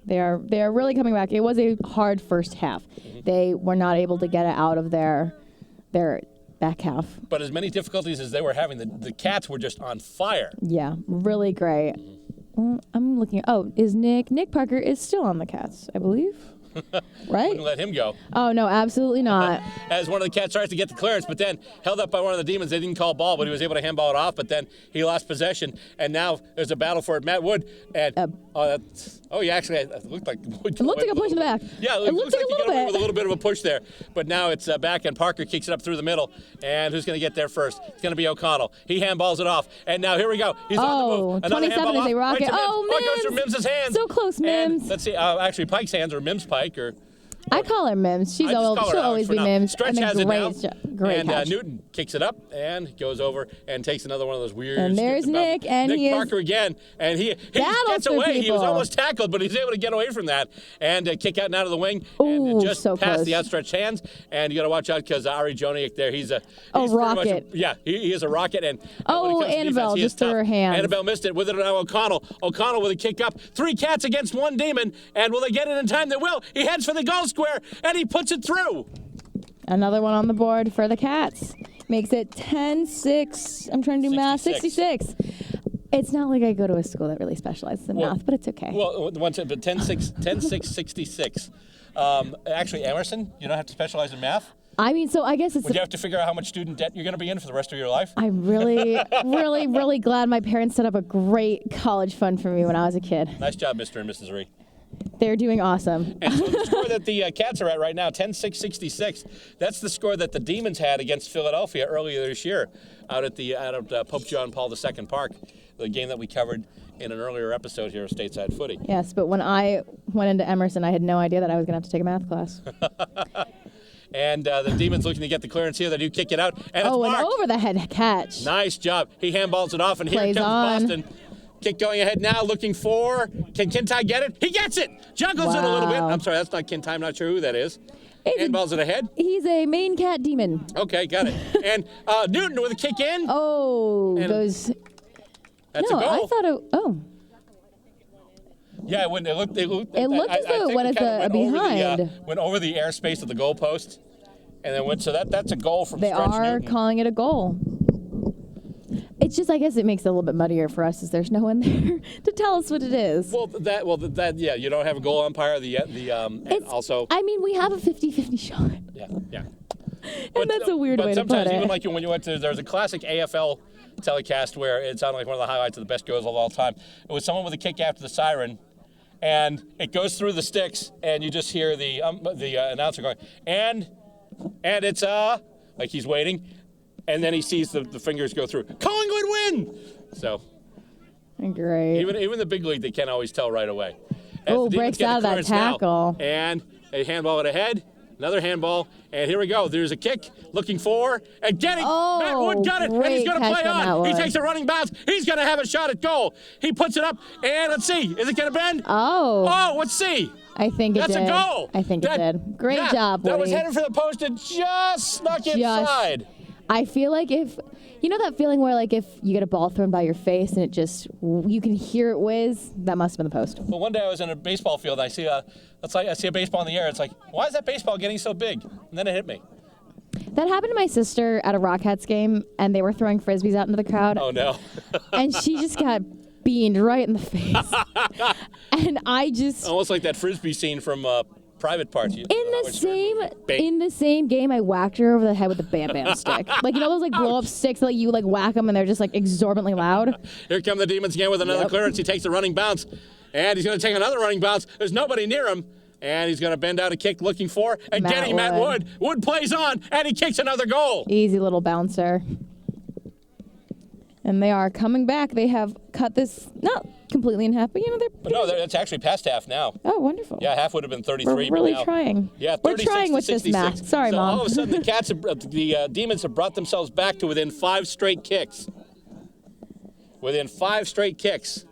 They are really coming back. It was a hard first half. Mm-hmm. They were not able to get it out of their back half. But as many difficulties as they were having, the Cats were just on fire. Yeah, really great. I'm looking. Oh, is Nick Parker is still on the Cats, I believe. Right? Wouldn't let him go. Oh, no, absolutely not. As one of the Cats tries to get the clearance, but then held up by one of the Demons. They didn't call ball, but he was able to handball it off, but then he lost possession, and now there's a battle for it. Matt Wood, and actually, it looked like Wood. It looked like a push in the back. Yeah, it looks like he got away with a little bit of a push there, but now it's back, and Parker kicks it up through the middle, and who's going to get there first? It's going to be O'Connell. He handballs it off, and now here we go. He's on the move. Another 27 is a rocket. Right it goes through Mims' hands. So close, Mims. And let's see, actually Pike's hands, or Mims Pike, or... I call her Mims. She'll always be Mims. Stretch has it now. Great catch. Newton kicks it up and goes over and takes another one of those weird. And there's Nick, and Nick Parker again, and he gets away. He was almost tackled, but he's able to get away from that and kick out and out of the wing, and just so past close. the outstretched hands. And you got to watch out because Ari Joniak there, he's rocket. He is a rocket. And Annabelle just threw her hands. Annabelle missed it with it now. O'Connell with a kick up. 3 Cats against 1 Demon, and will they get it in time? They will. He heads for the goal square, and he puts it through. Another one on the board for the Cats. Makes it 10-6. I'm trying to do math. 66. It's not like I go to a school that really specializes in math, but it's okay. Well, but 10-6, 66. Actually, Emerson, you don't have to specialize in math. I mean, so I guess it's... Would you have to figure out how much student debt you're going to be in for the rest of your life? I'm really, really, really glad my parents set up a great college fund for me when I was a kid. Nice job, Mr. and Mrs. Ree. They're doing awesome. And so the score that the Cats are at right now, 10-6, 66, that's the score that the Demons had against Philadelphia earlier this year out at Pope John Paul II Park, the game that we covered in an earlier episode here of Stateside Footy. Yes, but when I went into Emerson, I had no idea that I was going to have to take a math class. And the Demons looking to get the clearance here. They do kick it out. And it's marked. An over-the-head catch. Nice job. He handballs it off, and Plays here comes on. Boston. Kick going ahead now, looking for... Can Kintai get it? He gets it! Juggles it a little bit. I'm sorry, that's not Kintai. I'm not sure who that is. Handballs it ahead. He's a Maine Cat Demon. Okay, got it. And Newton with a kick in. Goes... That's a goal. I thought it... Yeah, it looked as though it went at the behind. Went over the airspace of the goalpost, and then went. So that's a goal from. They Stretch are Newton. calling it a goal. It's just, I guess, it makes it a little bit muddier for us, as there's no one there to tell us what it is. Yeah. You don't have a goal umpire. And also. I mean, we have a 50-50 shot. Yeah. And that's a weird way to put it. Sometimes, even like when you went to, there's a classic AFL telecast where it sounded like one of the highlights of the best goals of all time. It was someone with a kick after the siren. And it goes through the sticks, and you just hear the announcer going, and it's like he's waiting, and then he sees the fingers go through. Collingwood win. So great. Even the big league, they can't always tell right away. Breaks out of that tackle. Now, and they handball it ahead. Another handball, and here we go. There's a kick, looking for, and getting. Matt Wood got it, and he's going to play on. He takes a running bounce. He's going to have a shot at goal. He puts it up, and let's see. Is it going to bend? Let's see. I think it did. That's a goal. I think it did. Great job, Woody. That was headed for the post and just snuck inside. I feel like if that feeling where like if you get a ball thrown by your face and it just you can hear it whiz, that must have been the post. Well, one day I was in a baseball field and I see a baseball in the air. It's like, why is that baseball getting so big? And then it hit me. That happened to my sister at a Rockettes game, and they were throwing frisbees out into the crowd. Oh no! And she just got beamed right in the face. And I just almost like that frisbee scene from Private Parts. In the same game, I whacked her over the head with a Bam Bam stick. Like, those like blow up sticks that you like whack them and they're just like exorbitantly loud. Here come the Demons again with another clearance. He takes a running bounce, and he's going to take another running bounce. There's nobody near him, and he's going to bend out a kick, looking for and getting Matt Wood. Wood plays on, and he kicks another goal. Easy little bouncer. And they are coming back. They have cut this not completely in half, but it's actually past half now. Oh, wonderful. Yeah, half would have been 33. We're really trying. Yeah, we're trying with this math. Sorry, so Mom. All of a sudden, the Demons have brought themselves back to within 5 straight kicks. Within 5 straight kicks.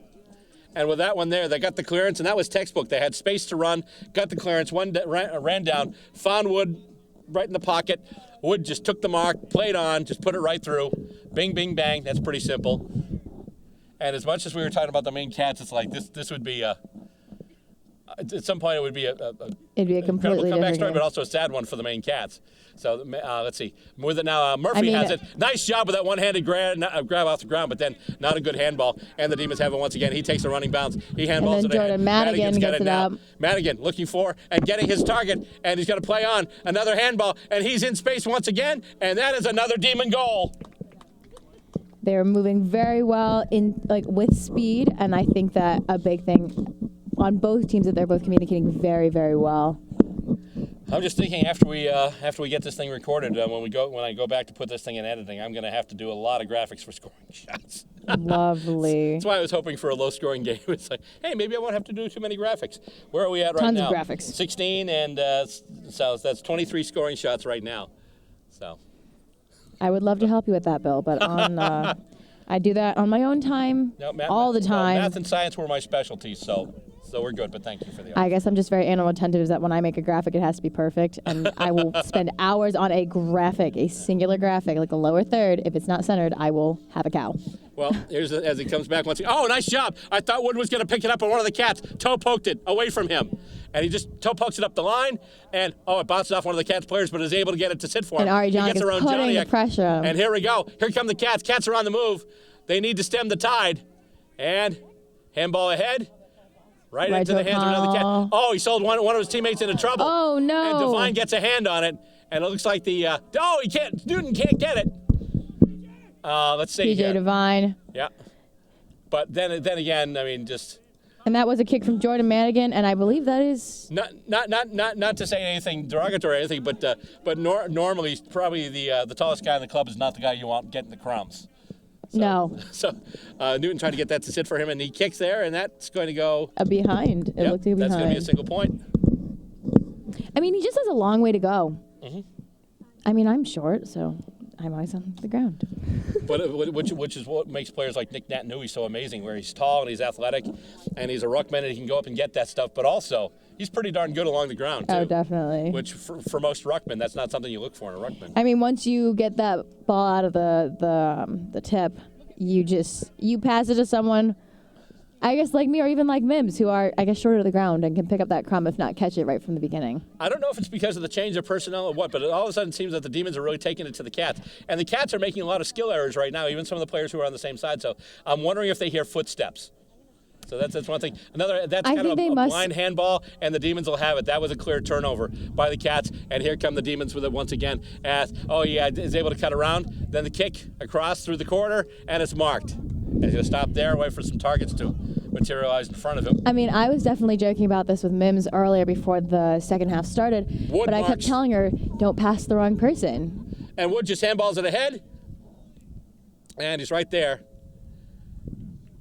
And with that one there, they got the clearance, and that was textbook. They had space to run, got the clearance, ran down, found Wood right in the pocket. Wood just took the mark, played on, just put it right through. Bing, bing, bang. That's pretty simple. And as much as we were talking about the Maine Cats, it's like this would be at some point it would be a It'd be a completely incredible comeback different story, game. but also a sad one for the Maine Cats. So let's see. More than now, Murphy has it. Nice job with that one-handed grab off the ground, but then not a good handball. And the Demons have it once again. He takes a running bounce. He handballs And then it ahead. Jordan Madigan gets it now. up. Madigan looking for and getting his target, and he's going to play on another handball, and he's in space once again, and that is another Demon goal. They're moving very well with speed, and I think that a big thing on both teams that they're both communicating very, very well. I'm just thinking after we get this thing recorded, when I go back to put this thing in editing, I'm going to have to do a lot of graphics for scoring shots. Lovely. That's why I was hoping for a low-scoring game. It's like, hey, maybe I won't have to do too many graphics. Where are we at right now? Tons of graphics. 16, and so that's 23 scoring shots right now. So I would love to help you with that, Bill, but I do that on my own time all the time. Math and science were my specialties, so we're good, but thank you for the I guess I'm just very animal attentive, is that when I make a graphic, it has to be perfect, and I will spend hours on a graphic, a singular graphic, like a lower third. If it's not centered, I will have a cow. Well, here's as he comes back once again. Oh, nice job. I thought Wood was going to pick it up, but one of the Cats toe poked it away from him. And he just toe pokes it up the line, and it bounces off one of the Cats players, but is able to get it to sit for him. And Ari Johnny He gets is around putting the pressure on him. And here we go. Here come the Cats. Cats are on the move. They need to stem the tide. And handball ahead. Right into the hands of another Cat. Oh, he sold one of his teammates into trouble. Oh, no. And Devine gets a hand on it, and it looks like Newton can't get it. Let's see here. PJ Devine. Yeah. But then again, I mean, just. And that was a kick from Jordan Madigan, and I believe that is Not to say anything derogatory or anything, but normally probably the tallest guy in the club is not the guy you want getting the crumbs. So, no. So Newton tried to get that to sit for him, and he kicks there, and that's going to go a behind. It looked like a behind. That's going to be a single point. I mean, he just has a long way to go. Mm-hmm. I mean, I'm short, so I'm always on the ground. But which is what makes players like Nick Natanui so amazing, where he's tall and he's athletic, and he's a ruckman, and he can go up and get that stuff. But also, he's pretty darn good along the ground, too. Oh, definitely. Which, for most ruckmen, that's not something you look for in a ruckman. I mean, once you get that ball out of the tip, you pass it to someone, I guess like me or even like Mims, who are, I guess, shorter to the ground and can pick up that crumb, if not catch it right from the beginning. I don't know if it's because of the change of personnel or what, but it all of a sudden seems that the Demons are really taking it to the Cats. And the Cats are making a lot of skill errors right now, even some of the players who are on the same side. So I'm wondering if they hear footsteps. So that's one thing. That's kind of a blind handball, and the Demons will have it. That was a clear turnover by the Cats, and here come the Demons with it once again. Is able to cut around. Then the kick across through the corner, and it's marked. And he's going to stop there, wait for some targets to materialize in front of him. I mean, I was definitely joking about this with Mims earlier before the second half started, but I kept telling her, don't pass the wrong person. And Wood just handballs it ahead, and he's right there.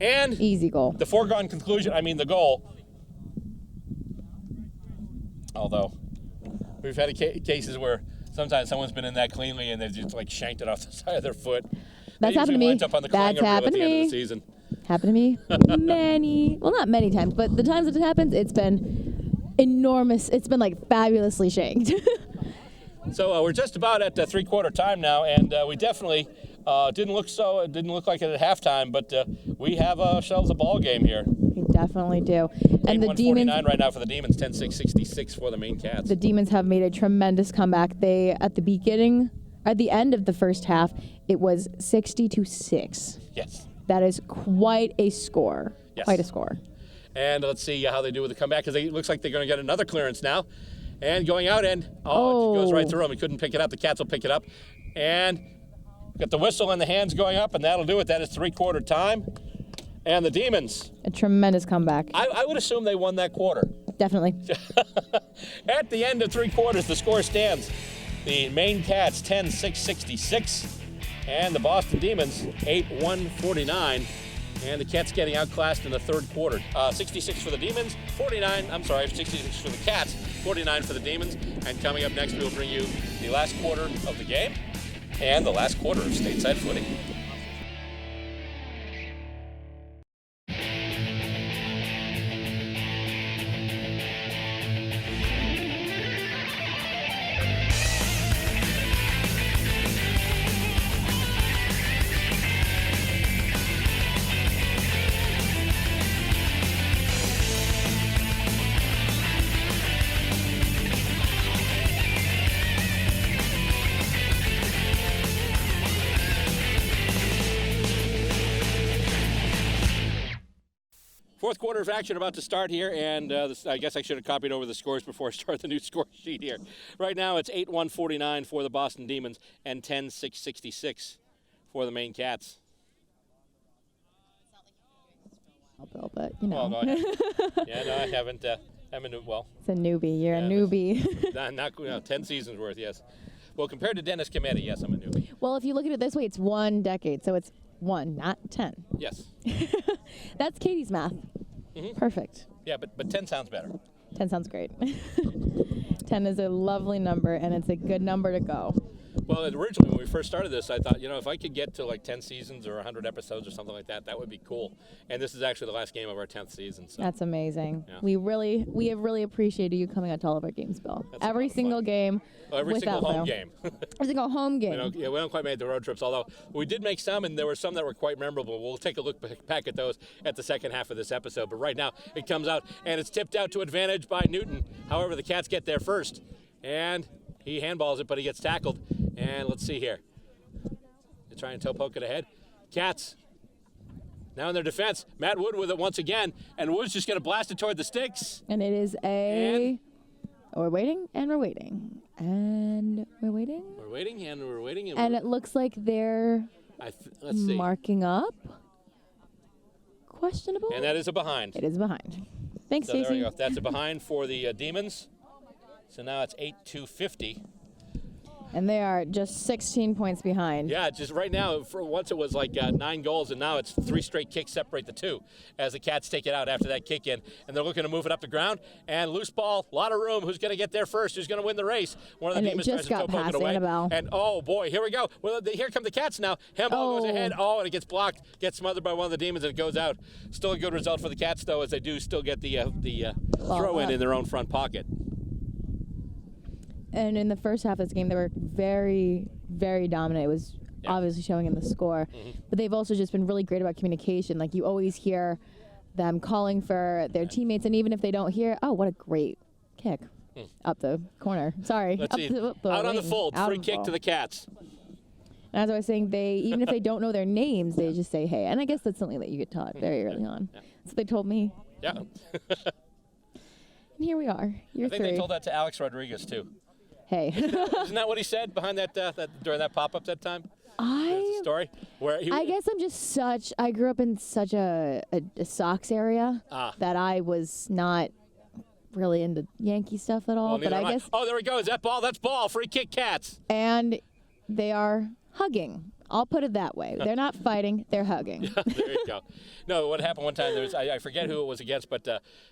And easy goal. The foregone conclusion, the goal. Although, we've had cases where sometimes someone's been in that cleanly and they've just shanked it off the side of their foot. That's happened to me. Up on the That's happened to me. End of the season. Happened to me not many times, but the times that it happens, it's been enormous. It's been fabulously shanked. So we're just about at three-quarter time now, and we definitely didn't look like it at halftime, but we have ourselves a ball game here. We definitely do. And the Demons right now for the Demons, 10-6-66 for the Maine Cats. The Demons have made a tremendous comeback. They at the end of the first half, it was 60-6. Yes. That is quite a score. Yes. Quite a score. And let's see how they do with the comeback, because it looks like they're going to get another clearance now. And going out, and it goes right through him. He couldn't pick it up. The Cats will pick it up. And got the whistle and the hands going up, and that'll do it. That is three-quarter time. And the Demons. A tremendous comeback. I would assume they won that quarter. Definitely. At the end of three quarters, the score stands. The Maine Cats 10-6-66, and the Boston Demons 8-1-49. And the Cats getting outclassed in the third quarter. 66 for the Demons, 66 for the Cats, 49 for the Demons. And coming up next, we'll bring you the last quarter of the game and the last quarter of Stateside Footy. fourth quarter of action about to start here, and I guess I should have copied over the scores before I start the new score sheet here. Right now, it's 8-1-49 for the Boston Demons and 10-6-66 for the Maine Cats. Bill, but you know. Well, no, I haven't. Well, it's a newbie. You're a newbie. not 10 seasons worth, yes. Well, compared to Dennis Cometti, yes, I'm a newbie. Well, if you look at it this way, it's 1 decade, so it's 1, not 10. Yes. That's Katie's math. Mm-hmm. Perfect. Yeah, but 10 sounds better. 10 sounds great. 10 is a lovely number, and it's a good number to go. Well, originally when we first started this, I thought, if I could get to like 10 seasons or 100 episodes or something like that, that would be cool. And this is actually the last game of our 10th season. So. That's amazing. Yeah. We have really appreciated you coming out to all of our games, Bill. Every single game. Every single home game. Every single home game. We don't quite make the road trips, although we did make some, and there were some that were quite memorable. We'll take a look back at those at the second half of this episode. But right now, it comes out, and it's tipped out to advantage by Newton. However, the Cats get there first. And he handballs it, but he gets tackled. And let's see here. They try and toe poke it ahead. Cats now in their defense. Matt Wood with it once again. And Wood's just going to blast it toward the sticks. And it is we're waiting, and we're waiting. And we're waiting. We're waiting, and we're waiting. And it looks like they're let's see. Marking up. Questionable. And that is a behind. It is behind. Thanks, so Stacey. there we go. That's a behind for the Demons. So now it's 8-2-50. And they are just 16 points behind. Yeah, just right now, for once it was like 9 goals, and now it's 3 straight kicks separate the two as the Cats take it out after that kick in. And they're looking to move it up the ground. And loose ball, a lot of room. Who's going to get there first? Who's going to win the race? One of the Demons tries to toe poke it away. Annabelle. And, oh, boy, here we go. Well, here come the Cats now. Handball goes ahead. Oh, and it gets blocked, gets smothered by one of the Demons, and it goes out. Still a good result for the Cats, though, as they do still get the throw-in in their own front pocket. And in the first half of this game, they were very, very dominant. It was obviously showing in the score. Mm-hmm. But they've also just been really great about communication. Like, you always hear them calling for their teammates. And even if they don't hear, oh, what a great kick up the corner. Sorry. Let's see. Out on the full. Free kick to the Cats. And as I was saying, even if they don't know their names, they just say, hey. And I guess that's something that you get taught very early on. Yeah. That's what they told me. Yeah. And here we are. I think they told that to Alex Rodriguez, too. Hey. Isn't that what he said behind that during that pop-up that time? That's the story? I guess I'm just I grew up in such a Sox area that I was not really into Yankee stuff at all. Well, but I guess. Oh, there we go. Is that ball? That's ball. Free kick, Cats. And they are hugging. I'll put it that way. They're not fighting. They're hugging. There you go. No, what happened one time, I forget who it was against, but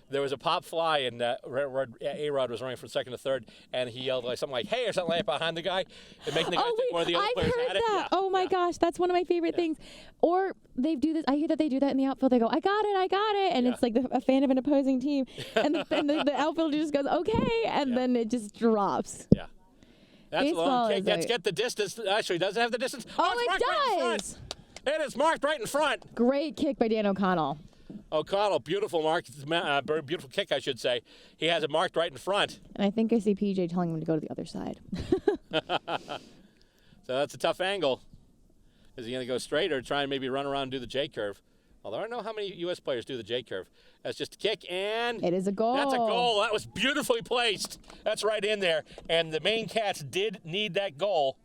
there was a pop fly, and A-Rod was running from second to third, and he yelled something like, hey, or something like behind the guy, and making the guy think one of the other players had it. That. Yeah. Oh, my gosh. That's one of my favorite things. Or they do this. I hear that they do that in the outfield. They go, I got it. And it's like a fan of an opposing team. And the outfielder just goes, okay. And then it just drops. Yeah. That's a long kick. Let's get the distance. Actually, does it have the distance? Oh, it does. It is marked right in front. Great kick by Dan O'Connell. O'Connell, beautiful mark. Beautiful kick, I should say. He has it marked right in front. And I think I see PJ telling him to go to the other side. So that's a tough angle. Is he going to go straight or try and maybe run around and do the J-curve? Although I don't know how many U.S. players do the J-curve. That's just a kick, and it is a goal. That's a goal. That was beautifully placed. That's right in there. And the Maine Cats did need that goal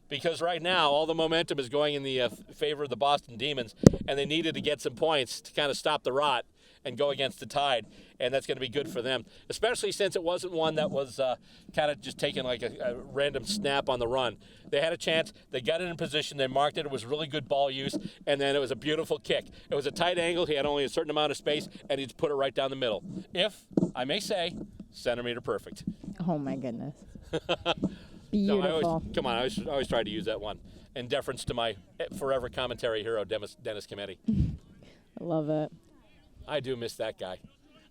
because right now all the momentum is going in the favor of the Boston Demons, and they needed to get some points to kind of stop the rot and go against the Tide, and that's going to be good for them, especially since it wasn't one that was kind of just taking like a random snap on the run. They had a chance. They got it in position. They marked it. It was really good ball use, and then it was a beautiful kick. It was a tight angle. He had only a certain amount of space, and he just put it right down the middle. If, I may say, centimeter perfect. Oh, my goodness. Beautiful. No, I always try to use that one in deference to my forever commentary hero, Dennis Cometti. I love it. I do miss that guy.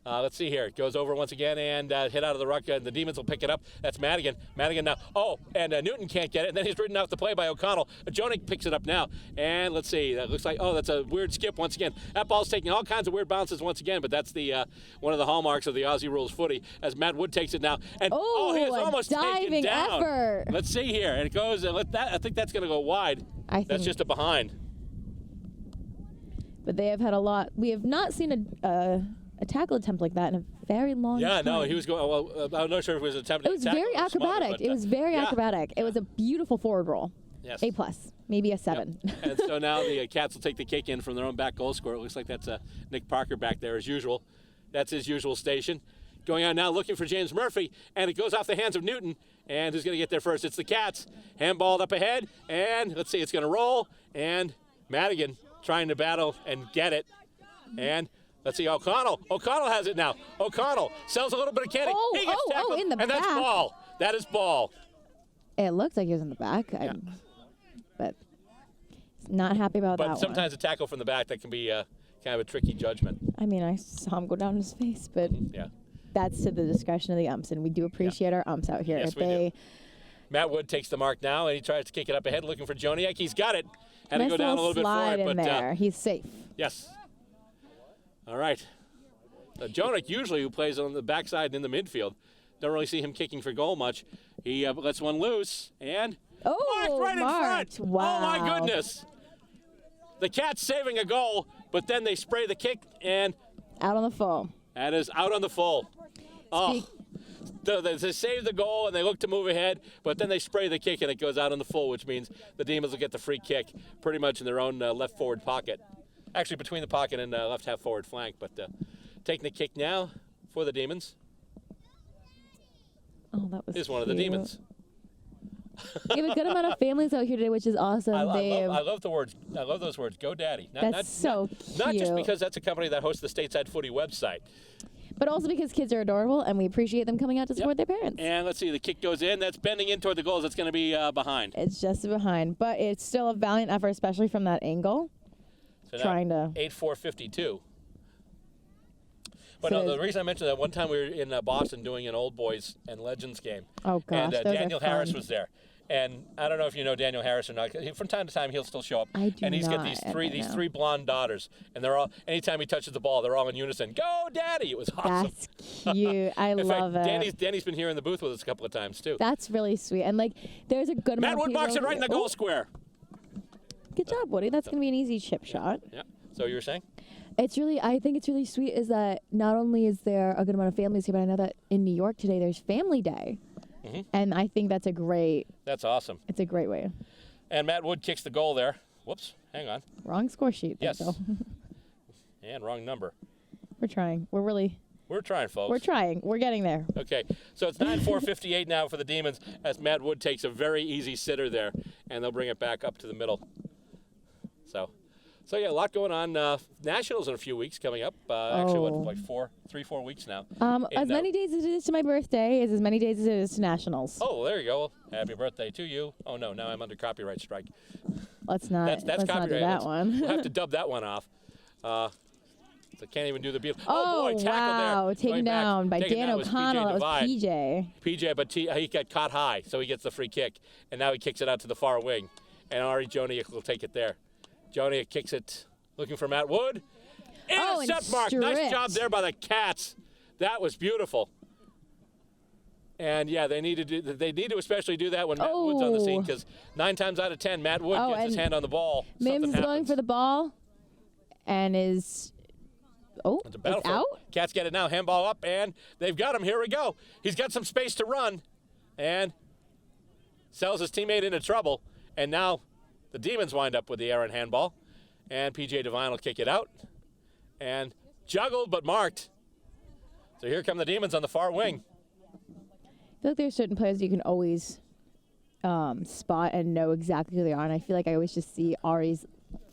Let's see here. It goes over once again and hit out of the ruck. The Demons will pick it up. That's Madigan. Madigan now. Oh, and Newton can't get it. And then he's ridden off the play by O'Connell. Jonik picks it up now. And let's see. That looks like, that's a weird skip once again. That ball's taking all kinds of weird bounces once again, but that's the one of the hallmarks of the Aussie Rules Footy as Matt Wood takes it now. And he is almost taken down. Effort. Let's see here. And it goes, I think that's going to go wide. That's just a behind. But they have had a lot. We have not seen a tackle attempt like that in a very long time. Yeah, no, he was going. Well, I'm not sure if it was attempting. It was very acrobatic. It was very acrobatic. It was a beautiful forward roll. Yes. A+, maybe a 7. Yep. And so now the Cats will take the kick in from their own back goal scorer. It looks like that's Nick Parker back there as usual. That's his usual station. Going on now, looking for James Murphy, and it goes off the hands of Newton. And who's going to get there first? It's the Cats. Handballed up ahead, and let's see, it's going to roll. And Madigan trying to battle and get it. And let's see, O'Connell. O'Connell has it now. O'Connell sells a little bit of candy. He gets tackled, in the and back. that's ball. That is ball. It looked like he was in the back. Yeah. But not happy about that But sometimes a tackle from the back, that can be kind of a tricky judgment. I mean, I saw him go down his face, but Yeah. that's to the discretion of the umps, and we do appreciate our umps out here. Yes, If we they do. Matt Wood takes the mark now, and he tries to kick it up ahead, looking for Joniak. He's got it. Had to nice go down a little little bit for slide it, in but there, he's safe. yes. All right. Joniak, usually who plays on the backside and in the midfield, don't really see him kicking for goal much. He lets one loose, and marked right in front. Wow. Oh my goodness! The Cats saving a goal, but then they spray the kick, and Out on the full. that is out on the full. Oh. They save the goal and they look to move ahead, but then they spray the kick and it goes out on the full, which means the Demons will get the free kick pretty much in their own left forward pocket. Actually, between the pocket and left half forward flank, but taking the kick now for the Demons Oh, that was is one of the cute. Demons. We have a good amount of families out here today, which is awesome. I love the words. I love those words. Go Daddy. That's so cute. Not just because that's a company that hosts the Stateside Footy website. But also because kids are adorable, and we appreciate them coming out to support their parents. And let's see, the kick goes in. That's bending in toward the goals. That's going to be behind. It's just behind, but it's still a valiant effort, especially from that angle. So Trying to 8-4-52. But So no, the reason I mentioned that, one time we were in Boston doing an Old Boys and Legends game. Oh, gosh, And those are Daniel Harris fun. was there. And I don't know if you know Daniel Harris or not. From time to time, he'll still show up. I do and he's got not, these and I know. three blonde daughters, and they're all. Anytime he touches the ball, they're all in unison. Go, Daddy! It was awesome. That's cute. I In love fact, it. Danny's been here in the booth with us a couple of times too. That's really sweet. And like, there's a good Matt amount Wood of people marks it over right in the here. goal Oh, square. Good job, Woody. That's going to be an easy chip shot. Yeah. So you were saying? I think it's really sweet is that not only is there a good amount of families here, but I know that in New York today there's Family Day. Mm-hmm. And I think that's That's awesome. it's a great way. And Matt Wood kicks the goal there. Whoops. Hang on. Wrong score sheet. Yes. Though. And wrong number. We're trying. We're trying, folks. We're trying. We're getting there. Okay, so it's 9-4-58 now for the Demons as Matt Wood takes a very easy sitter there, and they'll bring it back up to the middle. So yeah, a lot going on. Nationals in a few weeks coming up. Actually, like 3-4 weeks now. As many days as it is to my birthday is as many days as it is to Nationals. Oh, there you go. Happy birthday to you. Oh no, now I'm under copyright strike. Let's not. That's let's not do copyright. that one. We'll have to dub that one off. So can't even do the beat. Oh, boy, tackle wow. there. Taken Going back. down by Taken Dan down was O'Connell. PJ That was Divine. PJ. PJ, but he got caught high, so he gets the free kick. And now he kicks it out to the far wing. And Ari Joniak will take it there. Joniak kicks it, looking for Matt Wood. Intercept mark. Nice job there by the Cats. That was beautiful. And yeah, they need to especially do that when Matt Wood's on the scene, because 9 times out of 10, Matt Wood gets his hand on the ball. Mims is going for the ball and is It's out. Cats get it now. Handball up, and they've got him. Here we go. He's got some space to run, and sells his teammate into trouble. And now the Demons wind up with the errant handball, and PJ Devine will kick it out, and juggled but marked. So here come the Demons on the far wing. I feel like there's certain players you can always spot and know exactly who they are, and I feel like I always just see Ari's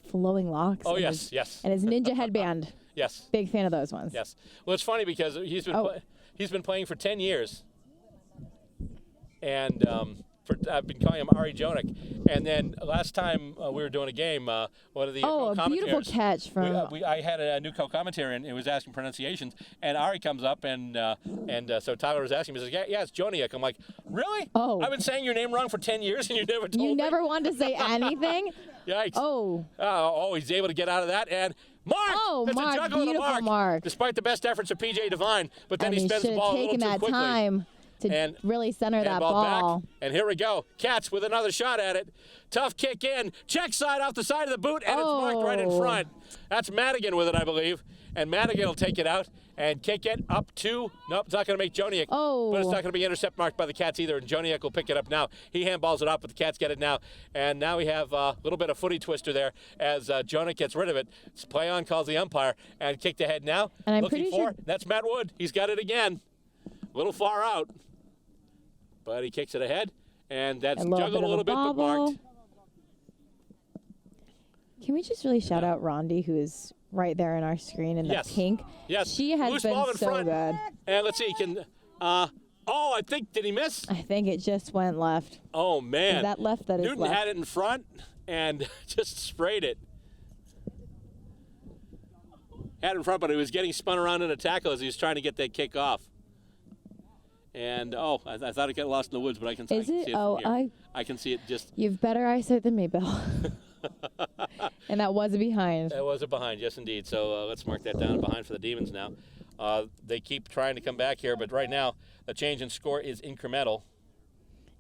flowing locks. Oh, and yes, his, yes. And his ninja headband. Yes. Big fan of those ones. Yes. Well, it's funny because he's been playing for 10 years, and I've been calling him Ari Joniak. And then last time we were doing a game, one of the a beautiful catch from. I had a new co-commentator, and it was asking pronunciations. And Ari comes up, and so Tyler was asking me, he says, yeah, it's Joniak. I'm like, really? Oh. I've been saying your name wrong for 10 years, and you never told me? You never wanted to say anything? Yikes. Oh. He's able to get out of that, and mark! Oh, That's mark, a juggle and a beautiful mark. Despite the best efforts of PJ Devine, but then he spends the ball a little too quickly. taken that time to really center that ball. Back. And here we go. Cats with another shot at it. Tough kick in. Check side off the side of the boot, and it's marked right in front. That's Madigan with it, I believe. And Madigan will take it out and kick it up to, nope, it's not going to make Joniak. But it's not going to be intercept marked by the Cats either, and Joniak will pick it up now. He handballs it off, but the Cats get it now. And now we have a little bit of footy twister there as Joniak gets rid of it. It's play on, calls the umpire, and kicked ahead now. And I'm looking pretty for, sure that's Matt Wood. He's got it again. A little far out, but he kicks it ahead, and that's juggled a little bit, but marked. Can we just really shout out Rondi, who is right there in our screen in the pink? Yes. She has Loose been ball in so front. good. And let's see, he can, I think, did he miss? I think it just went left. Oh, man. Is that left? That is Newton left. had it in front and just sprayed it. Had it in front, but he was getting spun around in a tackle as he was trying to get that kick off. And, I thought it got lost in the woods, but I can see it from here. I can see it just. You've better eyesight than me, Bill. And that was a behind. That was a behind, yes, indeed. So let's mark that down, behind for the Demons now. They keep trying to come back here, but right now the change in score is incremental.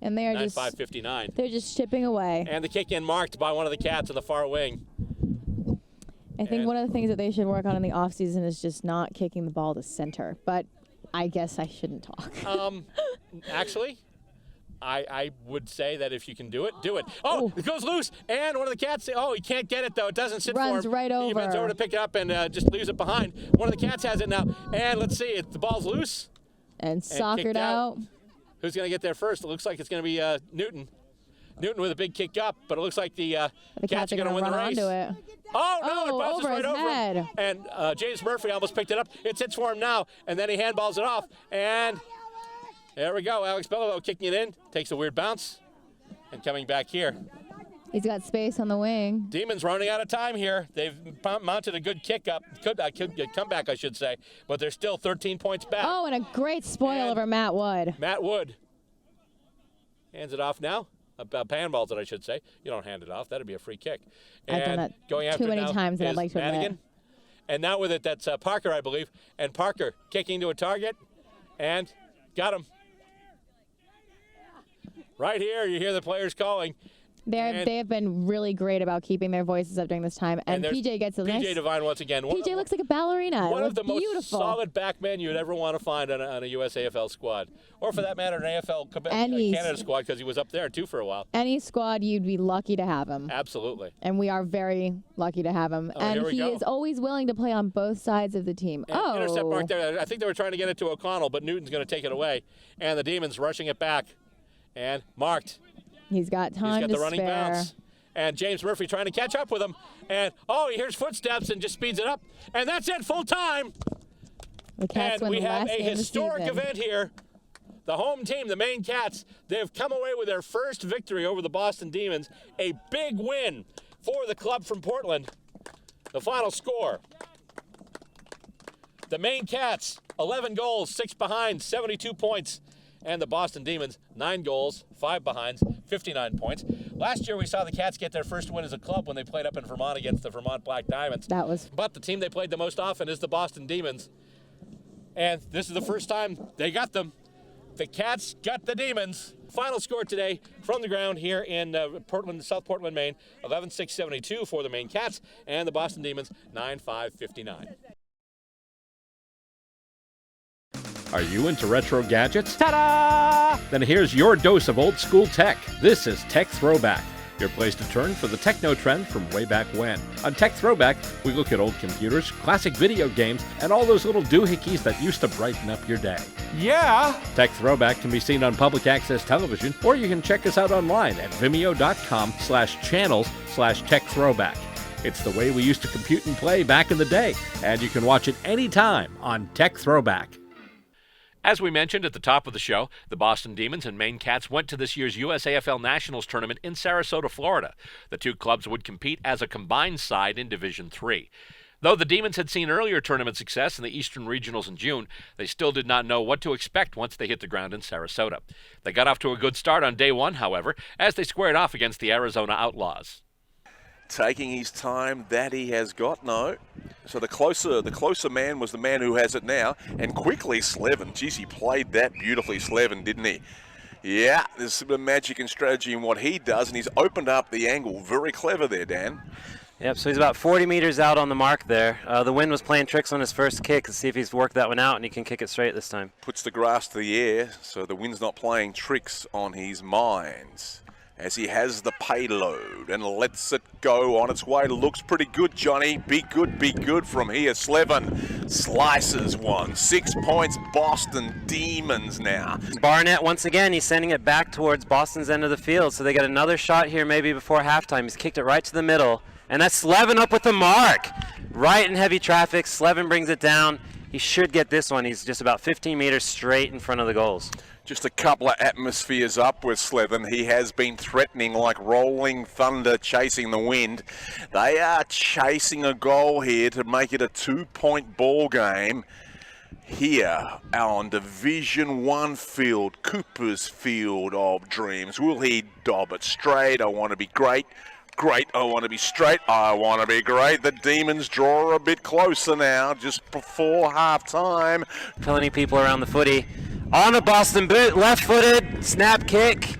And they are 9-5-59. They're just chipping away. And the kick in marked by one of the Cats in the far wing. I think one of the things that they should work on in the offseason is just not kicking the ball to center. But I guess I shouldn't talk. Actually, I would say that if you can do it, do it. It goes loose, and one of the Cats, he can't get it, though. It doesn't sit for him. Runs right over. He bends over to pick it up and just leaves it behind. One of the Cats has it now, and let's see, the ball's loose. And soccered out. Who's going to get there first? It looks like it's going to be Newton. Newton with a big kick up, but it looks like the Cats are going to win the race. Onto it. Oh, no, it bounces right over head. him. And James Murphy almost picked it up. It sits for him now, and then he handballs it off. And there we go. Alex Belleville kicking it in. Takes a weird bounce. And coming back here. He's got space on the wing. Demons running out of time here. They've mounted a good comeback, I should say. But they're still 13 points back. Oh, and a great spoil over Matt Wood. Matt Wood hands it off now. Handballs it, I should say. You don't hand it off. That'd be a free kick. And I've done that going after too many times that I'd like to Madigan. admit. And now with it, that's Parker, I believe. And Parker kicking to a target. And got him. Right here, you hear the players calling. They have been really great about keeping their voices up during this time. And PJ gets a nice. PJ Devine once again. PJ looks like a ballerina. One of the beautiful. most solid backmen you'd ever want to find on a U.S.A.F.L. squad. Or for that matter, an AFL Canada squad, because he was up there, too, for a while. Any squad, you'd be lucky to have him. Absolutely. And we are very lucky to have him. And he is always willing to play on both sides of the team. And intercept mark there. I think they were trying to get it to O'Connell, but Newton's going to take it away. And the Demons rushing it back. And marked. He's got time to spare. He's got the running bounce. And James Murphy trying to catch up with him. And, he hears footsteps and just speeds it up. And that's it, full time. The Cats and win we the have last a game of the historic season. event here. The home team, the Maine Cats, they've come away with their first victory over the Boston Demons. A big win for the club from Portland. The final score. The Maine Cats, 11 goals, 6 behind, 72 points. And the Boston Demons, 9 goals, 5 behinds, 59 points. Last year we saw the Cats get their first win as a club when they played up in Vermont against the Vermont Black Diamonds. But the team they played the most often is the Boston Demons. And this is the first time they got them. The Cats got the Demons. Final score today from the ground here in Portland, South Portland, Maine, 11-6-72 for the Maine Cats, and the Boston Demons, 9-5-59. Are you into retro gadgets? Ta-da! Then here's your dose of old school tech. This is Tech Throwback, your place to turn for the techno trend from way back when. On Tech Throwback, we look at old computers, classic video games, and all those little doohickeys that used to brighten up your day. Yeah! Tech Throwback can be seen on public access television, or you can check us out online at vimeo.com/channels/Tech Throwback. It's the way we used to compute and play back in the day, and you can watch it anytime on Tech Throwback. As we mentioned at the top of the show, the Boston Demons and Maine Cats went to this year's U.S.A.F.L. Nationals tournament in Sarasota, Florida. The two clubs would compete as a combined side in Division III. Though the Demons had seen earlier tournament success in the Eastern Regionals in June, they still did not know what to expect once they hit the ground in Sarasota. They got off to a good start on day one, however, as they squared off against the Arizona Outlaws. taking his time that he has got? No. So the closer man was the man who has it now. And quickly, Slevin. Geez, he played that beautifully, Slevin, didn't he? Yeah, there's some magic and strategy in what he does, and he's opened up the angle. Very clever there, Dan. Yep, so he's about 40 meters out on the mark there. The wind was playing tricks on his first kick. Let's see if he's worked that one out and he can kick it straight this time. Puts the grass to the air, so the wind's not playing tricks on his mind. As he has the payload and lets it go on its way. Looks pretty good, Johnny. Be good from here. Slevin slices one. 6 points, Boston Demons now. Barnett, once again, he's sending it back towards Boston's end of the field. So they got another shot here maybe before halftime. He's kicked it right to the middle. And that's Slevin up with the mark. Right in heavy traffic. Slevin brings it down. He should get this one. He's just about 15 meters straight in front of the goals. Just a couple of atmospheres up with Slevin. He has been threatening like rolling thunder chasing the wind. They are chasing a goal here to make it a 2-point ball game. Here on Division 1 field, Cooper's Field of Dreams. Will he dob it straight? I want to be great. Great, I want to be straight. I want to be great. The Demons draw a bit closer now, just before half-time. Plenty of people around the footy. On a Boston boot, left-footed, snap kick.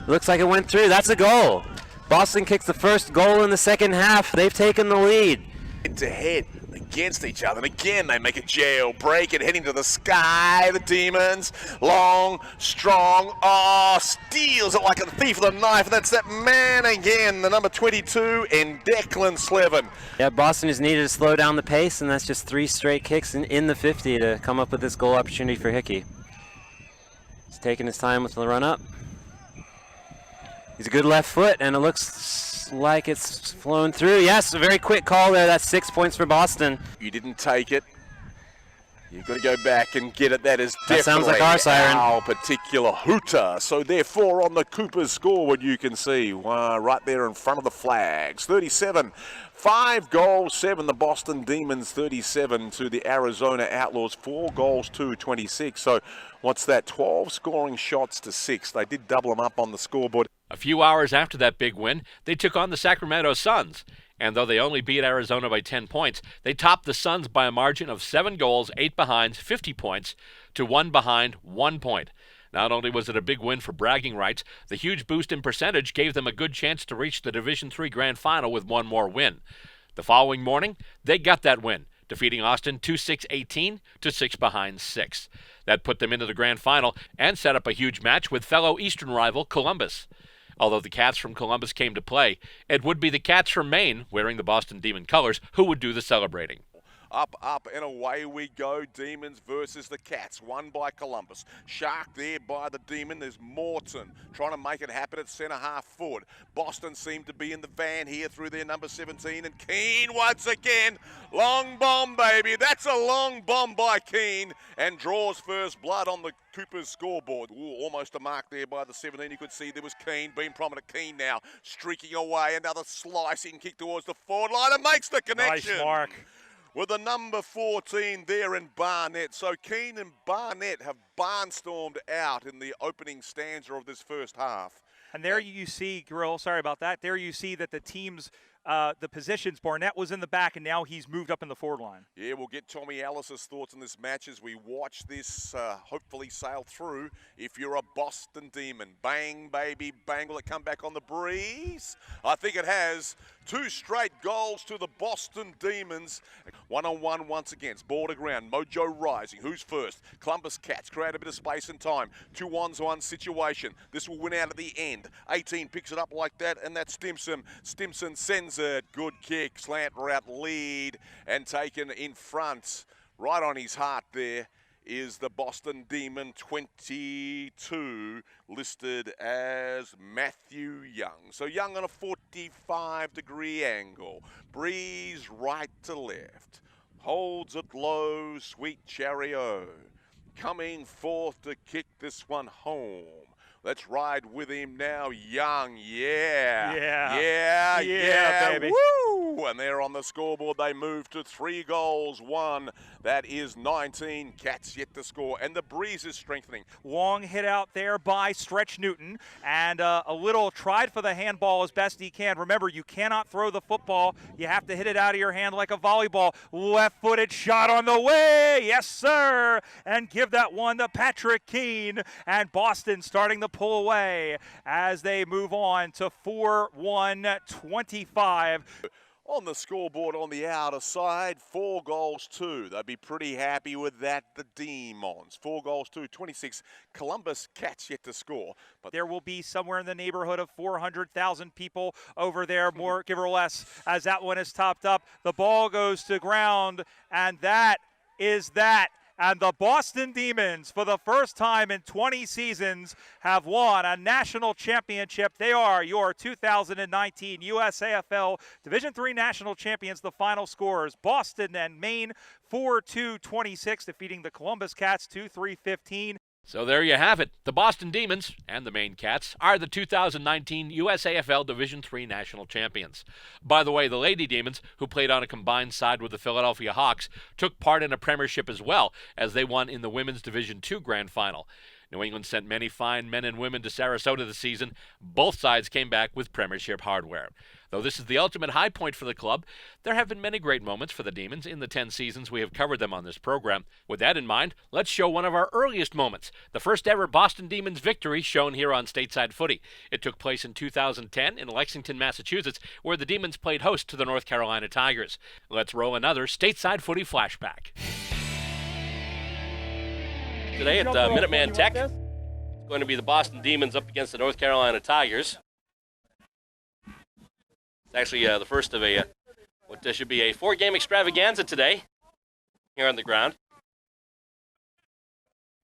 Looks like it went through. That's a goal. Boston kicks the first goal in the second half. They've taken the lead. Head-to-head against each other, and again they make a jailbreak and heading to the sky. The Demons, long, strong, steals it like a thief with a knife. That's that man again, the number 22, and Declan Slevin. Yeah, Boston just needed to slow down the pace, and that's just 3 straight kicks in the 50 to come up with this goal opportunity for Hickey. He's taking his time with the run-up. He's a good left foot, and it looks like it's flown through. Yes, a very quick call there. That's 6 points for Boston. You didn't take it. You've got to go back and get it. That is That sounds definitely like our siren. our particular hooter. So therefore on the Cooper's scoreboard you can see right there in front of the flags. 37, 5 goals, 7 the Boston Demons, 37 to the Arizona Outlaws, 4 goals to 26. So what's that, 12 scoring shots to 6. They did double them up on the scoreboard. A few hours after that big win, they took on the Sacramento Suns. And though they only beat Arizona by 10 points, they topped the Suns by a margin of 7 goals, 8 behinds, 50 points, to 1 behind, 1 point. Not only was it a big win for bragging rights, the huge boost in percentage gave them a good chance to reach the Division III Grand Final with one more win. The following morning, they got that win, defeating Austin 2-6-18 to 6 behind 6. That put them into the Grand Final and set up a huge match with fellow Eastern rival Columbus. Although the Cats from Columbus came to play, it would be the Cats from Maine, wearing the Boston Demon colors, who would do the celebrating. Up, and away we go. Demons versus the Cats, won by Columbus. Shark there by the Demon. There's Morton trying to make it happen at centre half forward. Boston seem to be in the van here through their number 17, and Keane once again. Long bomb, baby. That's a long bomb by Keane, and draws first blood on the Cooper's scoreboard. Ooh, almost a mark there by the 17. You could see there was Keane, being prominent. Keane now streaking away. Another slicing kick towards the forward line and makes the connection. Nice mark. With the number 14 there in Barnett. So Keane and Barnett have barnstormed out in the opening stanza of this first half. And there you see, Grill, sorry about that. There you see that the team's, the positions, Barnett was in the back and now he's moved up in the forward line. Yeah, we'll get Tommy Ellis's thoughts on this match as we watch this hopefully sail through. If you're a Boston Demon, bang, baby, bang. Will it come back on the breeze? I think it has. 2 straight goals to the Boston Demons. 1-on-1 once again. Ball to ground. Mojo rising. Who's first? Columbus Cats create a bit of space and time. 2-on-1 situation. This will win out at the end. 18 picks it up like that, and that's Stimson. Stimson sends it. Good kick. Slant route lead and taken in front. Right on his heart there is the Boston Demon 22, listed as Matthew Young. So Young on a 45-degree angle. Breeze right to left. Holds it low, Sweet Cherry-O. Coming forth to kick this one home. Let's ride with him now, Young. Yeah, baby. Woo! and there on the scoreboard they move to 3 goals, 1. That is 19. Cats yet to score, and the breeze is strengthening. Long hit out there by Stretch Newton, and a little tried for the handball as best he can. Remember, you cannot throw the football. You have to hit it out of your hand like a volleyball. Left-footed shot on the way. Yes, sir. And give that one to Patrick Keene. And Boston starting to pull away as they move on to 4-1-25. On the scoreboard on the outer side, 4 goals, 2. They'd be pretty happy with that, the Demons. 4 goals, 2, 26. Columbus Cats yet to score. But there will be somewhere in the neighborhood of 400,000 people over there, more give or less, as that one is topped up. The ball goes to ground, and that is that. And the Boston Demons, for the first time in 20 seasons, have won a national championship. They are your 2019 U.S.A. Division III national champions. The final scores, Boston and Maine 4-2-26, defeating the Columbus Cats 2-3-15. So there you have it. The Boston Demons and the Maine Cats are the 2019 USAFL Division III national champions. By the way, the Lady Demons, who played on a combined side with the Philadelphia Hawks, took part in a premiership as well, as they won in the Women's Division II Grand Final. New England sent many fine men and women to Sarasota this season. Both sides came back with premiership hardware. Though this is the ultimate high point for the club, there have been many great moments for the Demons in the 10 seasons we have covered them on this program. With that in mind, let's show one of our earliest moments, the first ever Boston Demons victory shown here on Stateside Footy. It took place in 2010 in Lexington, Massachusetts, where the Demons played host to the North Carolina Tigers. Let's roll another Stateside Footy flashback. Today at Minuteman Tech, it's going to be the Boston Demons up against the North Carolina Tigers. It's actually the first of what should be a 4-game extravaganza today here on the ground.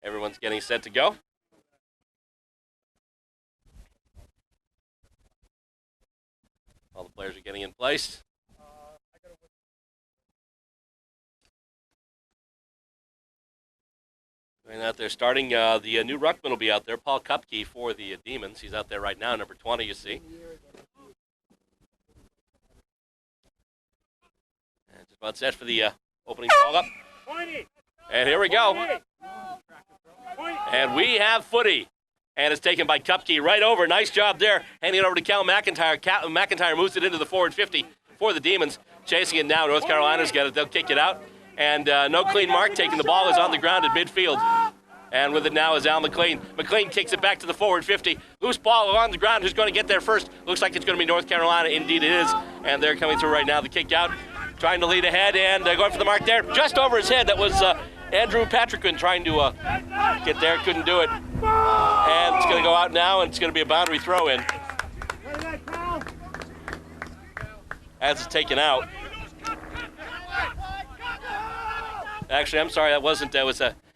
Everyone's getting set to go. All the players are getting in place. And out there starting, the new ruckman will be out there, Paul Kupke for the Demons. He's out there right now, number 20, you see. And just about set for the opening ball up. And here we go. And we have footy. And it's taken by Kupke right over. Nice job there. Handing it over to Cal McIntyre. McIntyre moves it into the forward 50 for the Demons. Chasing it now. North Carolina's got it. They'll kick it out. And no clean mark taking the ball is on the ground at midfield. And with it now is Al McLean. McLean kicks it back to the forward 50. Loose ball along the ground. Who's going to get there first? Looks like it's going to be North Carolina. Indeed it is. And they're coming through right now. The kick out. Trying to lead ahead and going for the mark there. Just over his head. That was Andrew Patrickman trying to get there. Couldn't do it. And it's going to go out now, and it's going to be a boundary throw in. As it's taken out. Actually, I'm sorry, that was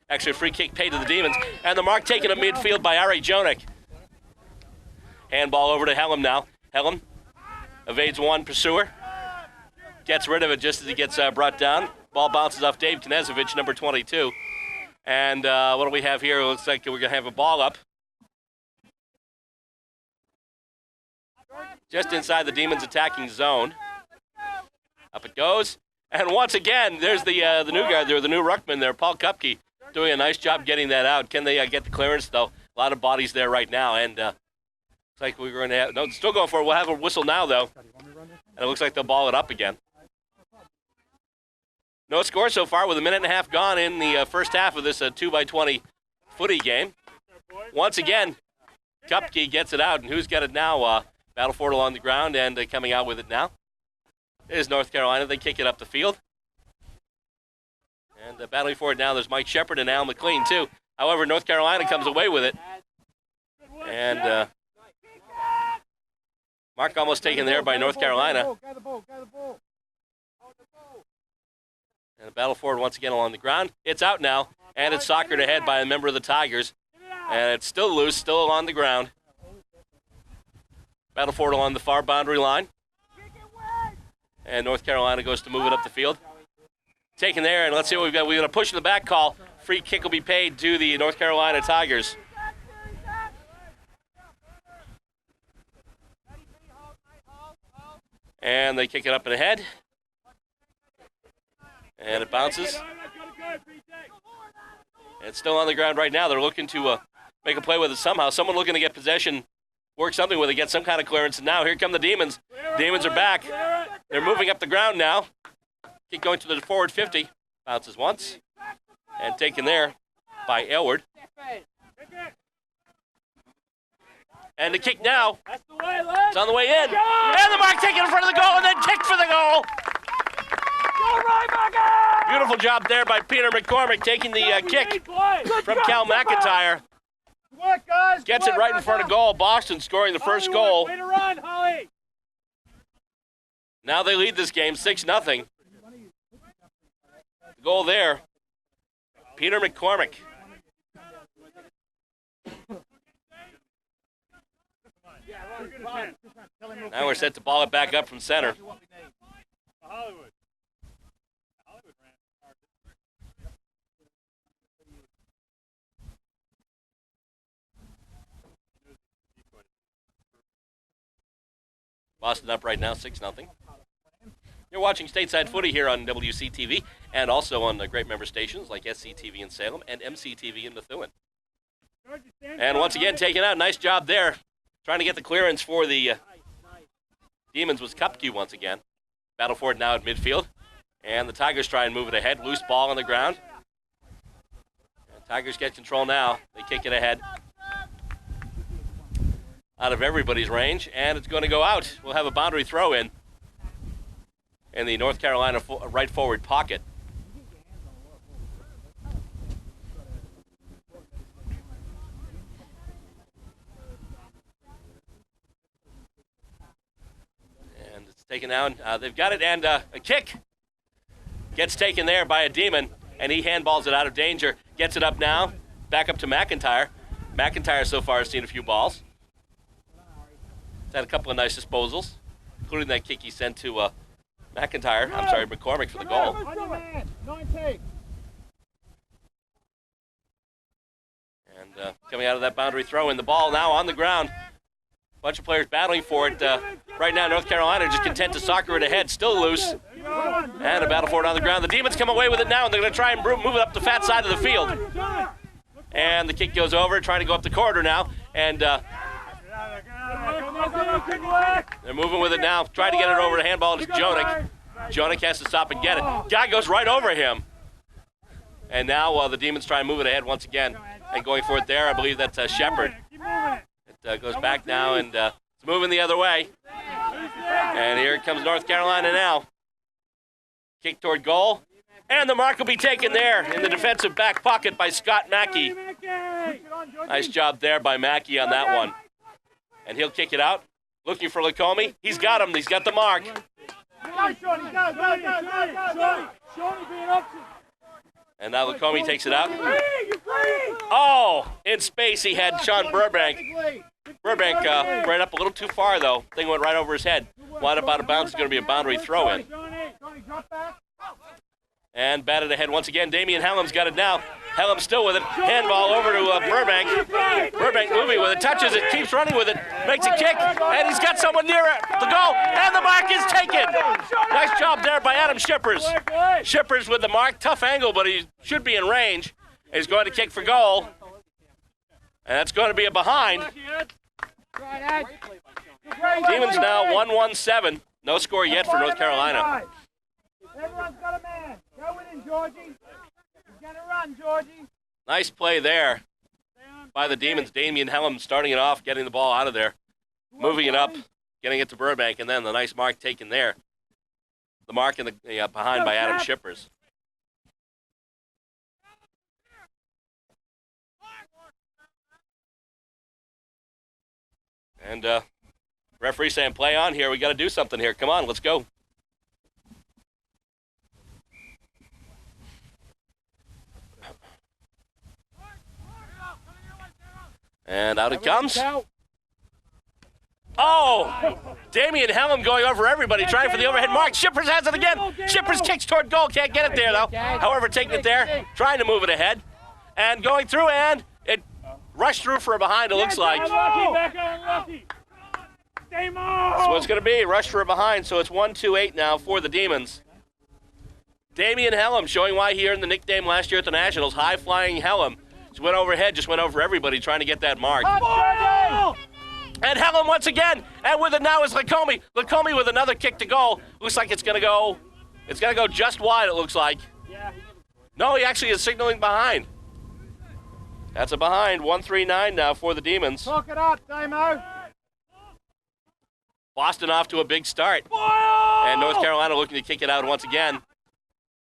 actually a free kick paid to the Demons. And the mark taken at midfield by Ari Jonik. Handball over to Helm now. Helm evades one pursuer. Gets rid of it just as he gets brought down. Ball bounces off Dave Knezovich, number 22. And what do we have here? It looks like we're going to have a ball up. Just inside the Demons' attacking zone. Up it goes. And once again, there's the new guy there, the new ruckman there, Paul Kupke, doing a nice job getting that out. Can they get the clearance, though? A lot of bodies there right now, and looks like we're going to have, no, still going for it. We'll have a whistle now, though. And it looks like they'll ball it up again. No score so far with a minute and a half gone in the first half of this 2x20 footy game. Once again, Kupke gets it out, and who's got it now? Battleford along the ground and coming out with it now. Is North Carolina. They kick it up the field. And battling for it now, there's Mike Shepard and Al McLean, too. However, North Carolina comes away with it. And mark almost taken there by North Carolina. And Battleford once again along the ground. It's out now, and it's soccered ahead by a member of the Tigers. And it's still loose, still on the ground. Battleford along the far boundary line. And North Carolina goes to move it up the field. Taken there, and let's see what we've got. We're going to push in the back call. Free kick will be paid to the North Carolina Tigers. And they kick it up and ahead. And it bounces. It's still on the ground right now. They're looking to make a play with it somehow. Someone looking to get possession, work something with it, get some kind of clearance. And now here come the Demons. Demons are back. They're moving up the ground now. Kick going to the forward 50. Bounces once. And taken there by Aylward. And the kick now. It's on the way in. And the mark taken in front of the goal and then kicked for the goal. Beautiful job there by Peter McCormick taking the kick from Cal McIntyre. Gets it right in front of goal. Boston scoring the first goal. Now they lead this game 6-0. The goal there, Peter McCormick. Now we're set to ball it back up from center. Boston up right now, 6-0. You're watching Stateside Footy here on WCTV and also on great member stations like SCTV in Salem and MCTV in Methuen. And once again, taken out. Nice job there. Trying to get the clearance for the Demons was Kupke once again. Battle for it now at midfield. And the Tigers try and move it ahead. Loose ball on the ground. And Tigers get control now. They kick it ahead. Out of everybody's range, and it's going to go out. We'll have a boundary throw in the North Carolina right forward pocket. And it's taken down. They've got it, and a kick gets taken there by a Demon, and he handballs it out of danger. Gets it up now, back up to McIntyre. McIntyre so far has seen a few balls. Had a couple of nice disposals, including that kick he sent to McCormick for the goal. And coming out of that boundary throw in, the ball now on the ground. Bunch of players battling for it. Right now, North Carolina just content to soccer it ahead, still loose. And a battle for it on the ground. The Demons come away with it now, and they're going to try and move it up the fat side of the field. And the kick goes over, trying to go up the corridor now. And they're moving with it now, trying to get it over to handball to Jonik. Jonik has to stop and get it. Guy goes right over him. And now the Demons try and move it ahead once again. And going for it there, I believe that's Shepard. It goes back now, and it's moving the other way. And here comes North Carolina now. Kick toward goal. And the mark will be taken there in the defensive back pocket by Scott Mackey. Nice job there by Mackey on that one. And he'll kick it out. Looking for Lacombe. He's got him. He's got the mark. And now Lacombe takes it out. Oh, in space he had Sean Burbank. Burbank right up a little too far, though. Thing went right over his head. Wound up out of bounds. It's going to be a boundary throw-in. And batted ahead once again. Damian Hellam's got it now. Hellam still with it. Handball over to Burbank. Burbank moving with it. Touches it. Keeps running with it. Makes a kick. And he's got someone near the goal. And the mark is taken. Nice job there by Adam Shippers. Shippers with the mark. Tough angle, but he should be in range. He's going to kick for goal. And that's going to be a behind. Demons now 1-1-7. No score yet for North Carolina. Everyone's got a man. Go with him, Georgie. He's going to run, Georgie. Nice play there by the Demons. Damian Hellam starting it off, getting the ball out of there, moving it up, getting it to Burbank, and then the nice mark taken there. The mark in the behind by Adam Shippers. And referee saying play on here. We got to do something here. Come on, let's go. And out it comes. Oh! Damian Hellam going over everybody, trying for the overhead mark. Shippers has it again. Shippers kicks toward goal. Can't get it there, though. However, taking it there, trying to move it ahead. And going through, and it rushed through for a behind, it looks like. That's what it's going to be. Rush for it behind, so it's 1-2-8 now for the Demons. Damian Hellum showing why he earned the nickname last year at the Nationals. High-flying Hellum. Just went overhead, just went over everybody trying to get that mark. And Hellum once again, and with it now is Lacombe. Lacombe with another kick to goal. Looks like it's going to go just wide, it looks like. No, he actually is signaling behind. That's a behind, 1-3-9 now for the Demons. Talk it up, Damo. Boston off to a big start. And North Carolina looking to kick it out once again.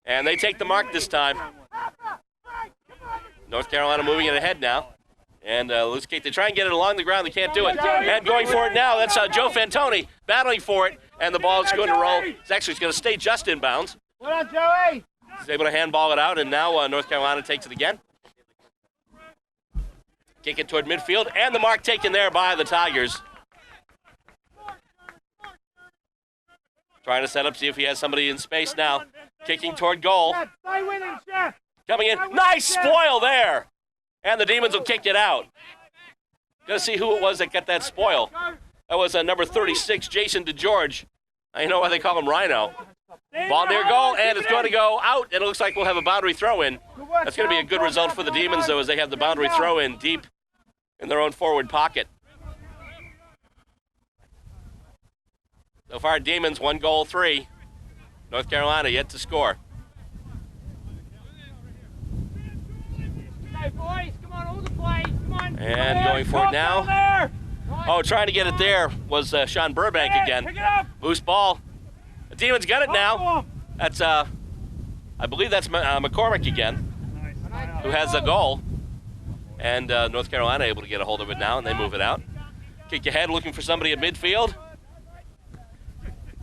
And they take the mark this time. North Carolina moving it ahead now. And loose kick. They try and get it along the ground. They can't do it. And going for it now. That's Joe Fantoni battling for it. And the ball is going to roll. It's going to stay just in bounds. Well done, Joey. He's able to handball it out. And now North Carolina takes it again. Kick it toward midfield. And the mark taken there by the Tigers. Trying to set up, see if he has somebody in space now. Kicking toward goal. Stay winning, Chef. Coming in. Nice spoil there. And the Demons will kick it out. Gonna see who it was that got that spoil. That was number 36, Jason DeGeorge. I know why they call him Rhino. Ball near goal, and it's going to go out, and it looks like we'll have a boundary throw-in. That's going to be a good result for the Demons, though, as they have the boundary throw-in deep in their own forward pocket. So far, Demons 1-3. North Carolina yet to score. Okay, boys, come on, all the play. Come on. And going for it now. Oh, trying to get it there was Sean Burbank again. Pick it up. Loose ball. The Demons got it now. That's, I believe that's McCormick again, who has a goal. And North Carolina able to get a hold of it now, and they move it out. Kick ahead, looking for somebody at midfield.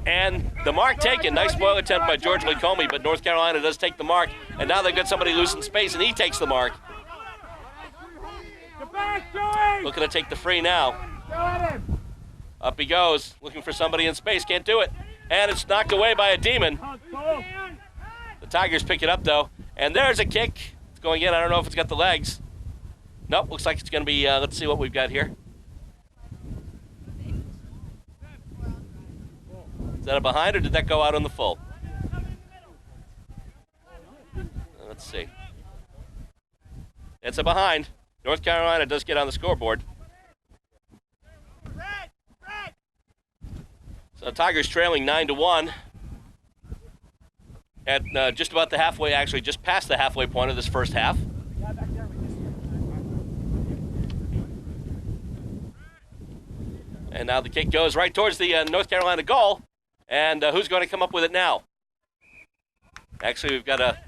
And the mark taken. Nice spoil attempt by George Lacombe, but North Carolina does take the mark. And now they've got somebody loose in space, and he takes the mark. Looking to take the free now. Up he goes, looking for somebody in space, can't do it. And it's knocked away by a Demon. The Tigers pick it up, though. And there's a kick. It's going in. I don't know if it's got the legs. Nope, looks like it's going to be, let's see what we've got here. Is that a behind, or did that go out on the full? Let's see. It's a behind. North Carolina does get on the scoreboard. So Tigers trailing 9-1 at just about the halfway, actually just past the halfway point of this first half. And now the kick goes right towards the North Carolina goal. And who's going to come up with it now? Actually, we've got a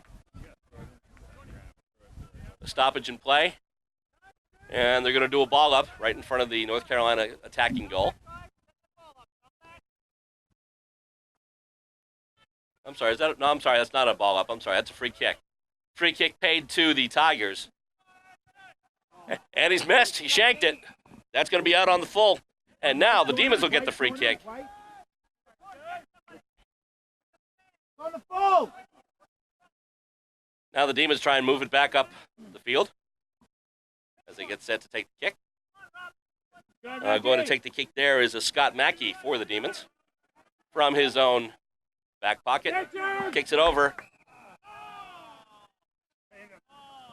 stoppage in play. And they're going to do a ball up right in front of the North Carolina attacking goal. I'm sorry, I'm sorry, that's not a ball up. I'm sorry, that's a free kick. Free kick paid to the Tigers. And he's missed. He shanked it. That's going to be out on the full. And now the Demons will get the free kick. On the full. Now the Demons try and move it back up the field as they get set to take the kick. Going to take the kick there is a Scott Mackey for the Demons from his own back pocket. Kicks it over.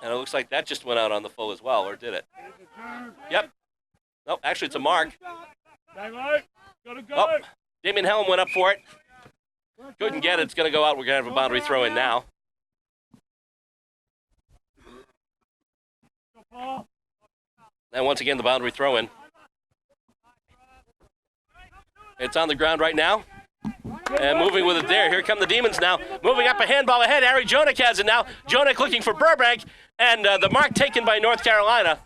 And it looks like that just went out on the full as well, or did it? Yep. Nope, actually it's a mark. Oh, Damian Helm went up for it. Couldn't get it. It's going to go out. We're going to have a boundary throw in now. And once again, the boundary throw in. It's on the ground right now. And moving with it there. Here come the Demons now. Moving up a handball ahead. Harry Jonik has it now. Jonik looking for Burbank. And the mark taken by North Carolina.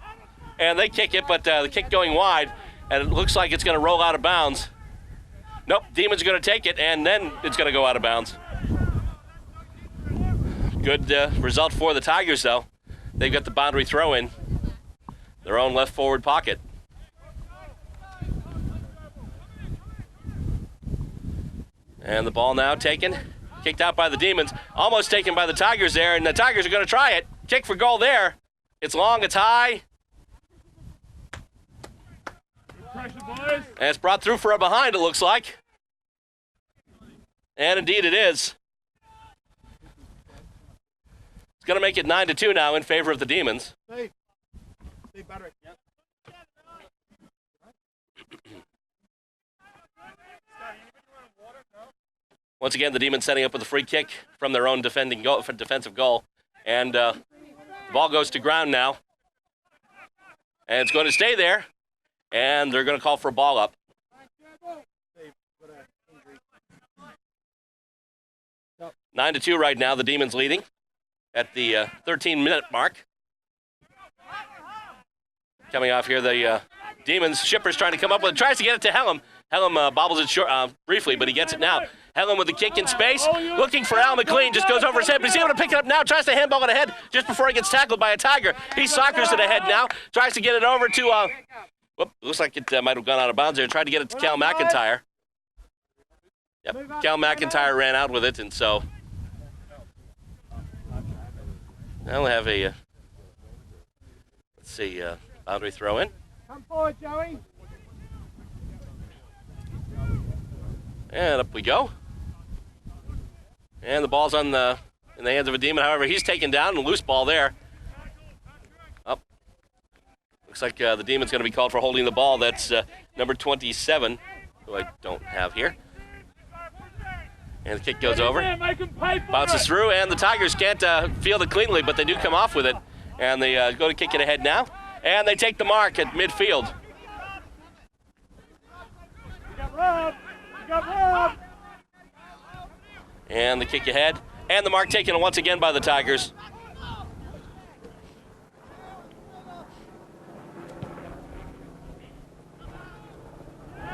And they kick it, but the kick going wide. And it looks like it's going to roll out of bounds. Nope, Demons are going to take it, and then it's going to go out of bounds. Good result for the Tigers, though. They've got the boundary throw in their own left forward pocket. And the ball now taken, kicked out by the Demons, almost taken by the Tigers there, and the Tigers are going to try it. Kick for goal there. It's long, it's high. And it's brought through for a behind, it looks like. And indeed it is. It's going to make it 9-2 now in favor of the Demons. Once again, the Demons setting up with a free kick from their own defensive goal. And the ball goes to ground now. And it's going to stay there. And they're going to call for a ball up. 9-2 right now, the Demons leading at the 13-minute mark. Coming off here, the Demons, Shipper's trying to come up with it, tries to get it to Helm. Helm bobbles it short briefly, but he gets it now. Helm with the kick in space, looking for Al McLean, just goes over his head, but he's able to pick it up now, tries to handball it ahead just before he gets tackled by a Tiger. He soccers it ahead now, tries to get it over to, looks like it might have gone out of bounds there, tried to get it to Cal McIntyre. Yep, Cal McIntyre ran out with it, and so I'll have a, let's see, boundary throw in. Come forward, Joey. And up we go. And the ball's in the hands of a Demon. However, he's taken down, and loose ball there. Up. Looks like the Demon's going to be called for holding the ball. That's number 27, who I don't have here. And the kick goes over. Bounces through, and the Tigers can't field it cleanly, but they do come off with it. And they go to kick it ahead now. And they take the mark at midfield. You got Rob. You got Rob. And the kick ahead. And the mark taken once again by the Tigers.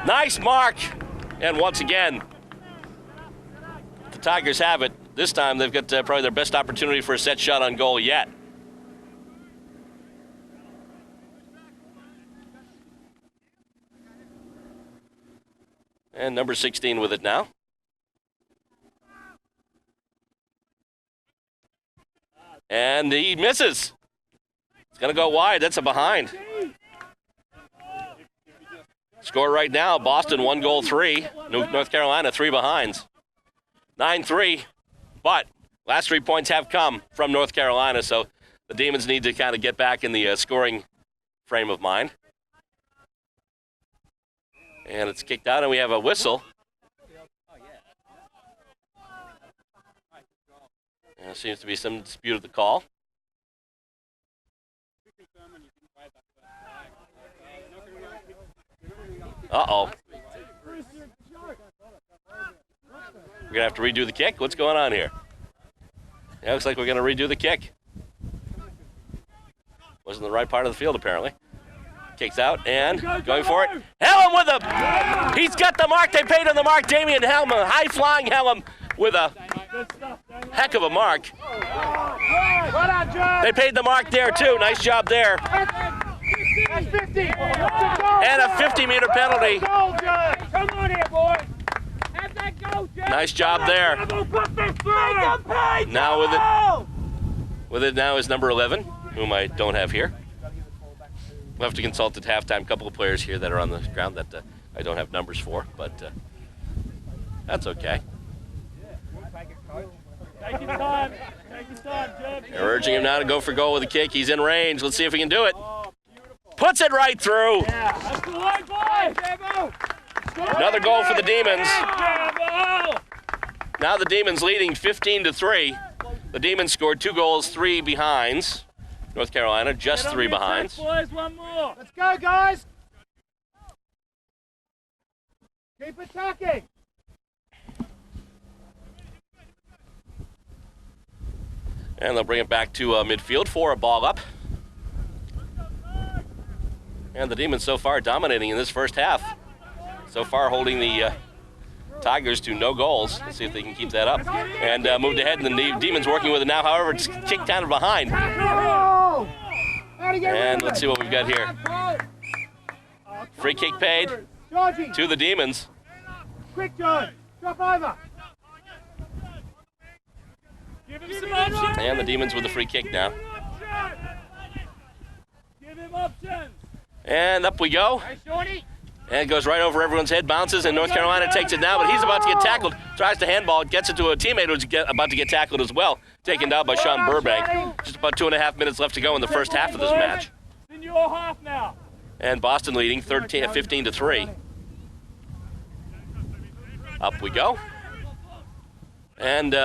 Nice mark. And once again, the Tigers have it. This time they've got probably their best opportunity for a set shot on goal yet. And number 16 with it now. And he misses. It's going to go wide. That's a behind. Score right now, Boston 1 goal 3. North Carolina 3 behinds. 9-3. But last 3 points have come from North Carolina, so the Demons need to kind of get back in the scoring frame of mind. And it's kicked out, and we have a whistle. And there seems to be some dispute of the call. Uh-oh. We're going to have to redo the kick? What's going on here? Yeah, looks like we're going to redo the kick. Wasn't the right part of the field, apparently. Kicks out and going for it. Helm with him. He's got the mark. They paid on the mark. Damian Helm, a high-flying Helm with a heck of a mark. They paid the mark there, too. Nice job there. And a 50-meter penalty. Come on here, boys. Have that go, Jeff. Nice job there. Now with it now is number 11, whom I don't have here. We'll have to consult at halftime a couple of players here that are on the ground that I don't have numbers for, but that's okay. Take your time. Take your time, Jeff. They're urging him now to go for goal with a kick. He's in range. Let's see if he can do it. Puts it right through. Yeah, that's the way, boys. Another goal for the Demons. Now the Demons leading 15-3. The Demons scored 2 goals, 3 behinds. North Carolina just 3 behinds. Boys, one more. Let's go, guys. Keep attacking. And they'll bring it back to midfield for a ball up. And the Demons so far dominating in this first half. So far holding the Tigers to no goals. Let's see if they can keep that up. And moved ahead, and the Demons working with it now. However, it's kicked kind of behind. And let's see what we've got here. Free kick paid to the Demons. Quick, John. Drop over. Give him some options. And the Demons with the free kick now. Give him options. And up we go. Hey, Shorty. And it goes right over everyone's head, bounces, and North Carolina takes it now, but he's about to get tackled. Tries to handball, gets it to a teammate who's about to get tackled as well. Taken down by Sean Burbank. Just about 2.5 minutes left to go in the first half of this match. In your half now. And Boston leading 15-3. Up we go. And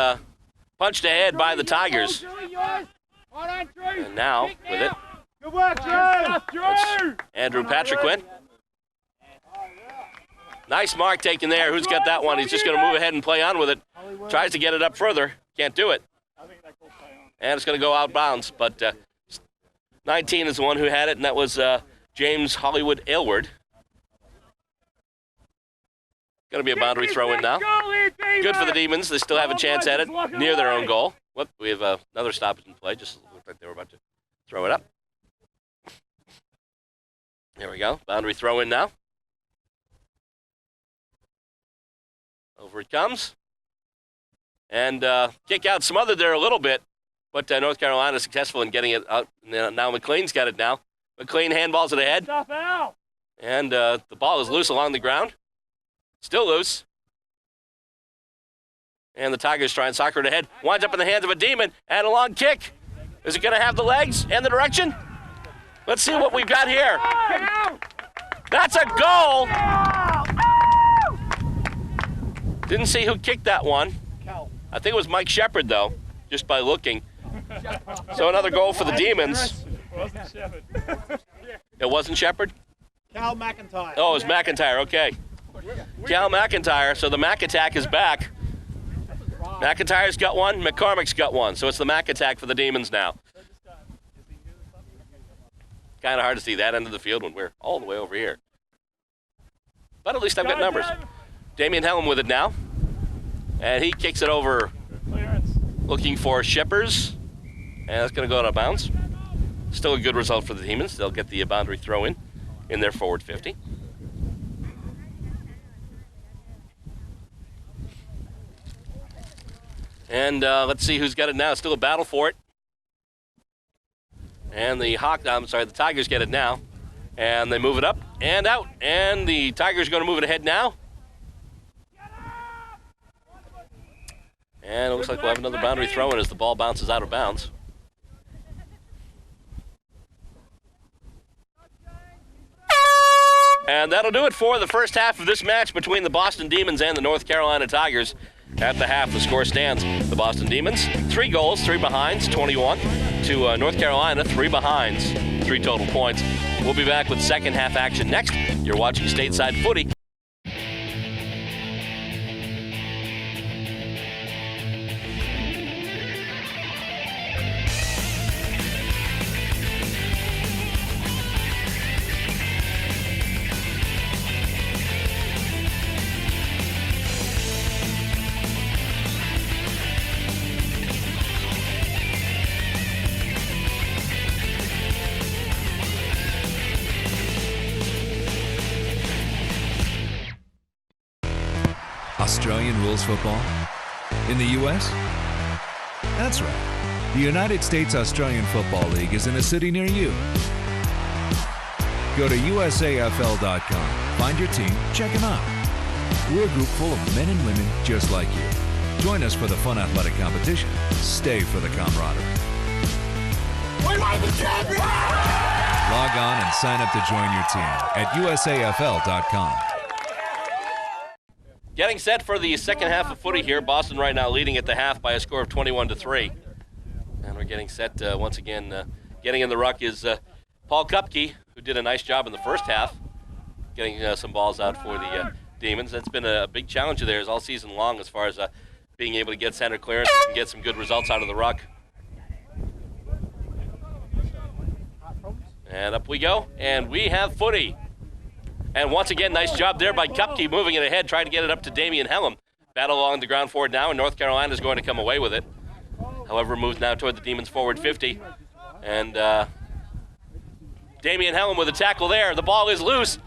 punched ahead by the Tigers. And now, with it, Good work, Drew! Andrew Patriquin. Nice mark taken there. Who's got that one? He's just going to move ahead and play on with it. Tries to get it up further. Can't do it. And it's going to go out of bounds. But 19 is the one who had it, and that was James Hollywood Aylward. Going to be a boundary throw in now. Good for the Demons. They still have a chance at it near their own goal. Whoop, we have another stoppage in play. Just looked like they were about to throw it up. There we go. Boundary throw in now. Over it comes. And kick out smothered there a little bit, but North Carolina is successful in getting it out. Now McLean's got it now. McLean handballs it ahead. And the ball is loose along the ground. Still loose. And the Tigers try and soccer it ahead. Winds up in the hands of a Demon, and a long kick. Is it going to have the legs and the direction? Let's see what we've got here. That's a goal. Didn't see who kicked that one. I think it was Mike Shepard, though, just by looking. So another goal for the Demons. It wasn't Shepard? Cal McIntyre. Oh, it was McIntyre, okay. Cal McIntyre, so the Mac attack is back. McIntyre's got one, McCormick's got one, so it's the Mac attack for the Demons now. Kind of hard to see that end of the field when we're all the way over here. But at least I've got numbers. Damian Hellum with it now. And he kicks it over looking for Shippers. And that's going to go out of bounds. Still a good result for the Demons. They'll get the boundary throw in their forward 50. And let's see who's got it now. Still a battle for it. And the Tigers get it now. And they move it up and out. And the Tigers are going to move it ahead now. And it looks like we'll have another boundary throw in as the ball bounces out of bounds. And that'll do it for the first half of this match between the Boston Demons and the North Carolina Tigers. At the half, the score stands. The Boston Demons, 3 goals, 3 behinds, 21. To North Carolina, 3 behinds, 3 total points. We'll be back with second half action next. You're watching Stateside Footy. Australian Rules Football? In the U.S.? That's right. The United States Australian Football League is in a city near you. Go to USAFL.com, find your team, check them out. We're a group full of men and women just like you. Join us for the fun athletic competition. Stay for the camaraderie. Log on and sign up to join your team at USAFL.com. Getting set for the second half of footy here. Boston right now leading at the half by a score of 21-3. And we're getting set once again. Getting in the ruck is Paul Kupke, who did a nice job in the first half, getting some balls out for the Demons. That's been a big challenge of theirs all season long as far as being able to get center clearance and get some good results out of the ruck. And up we go, and we have footy. And once again, nice job there by Kupke, moving it ahead, trying to get it up to Damian Hellum. Battle along the ground forward now, and North Carolina is going to come away with it. However, moves now toward the Demons forward 50. And Damian Hellum with a tackle there. The ball is loose.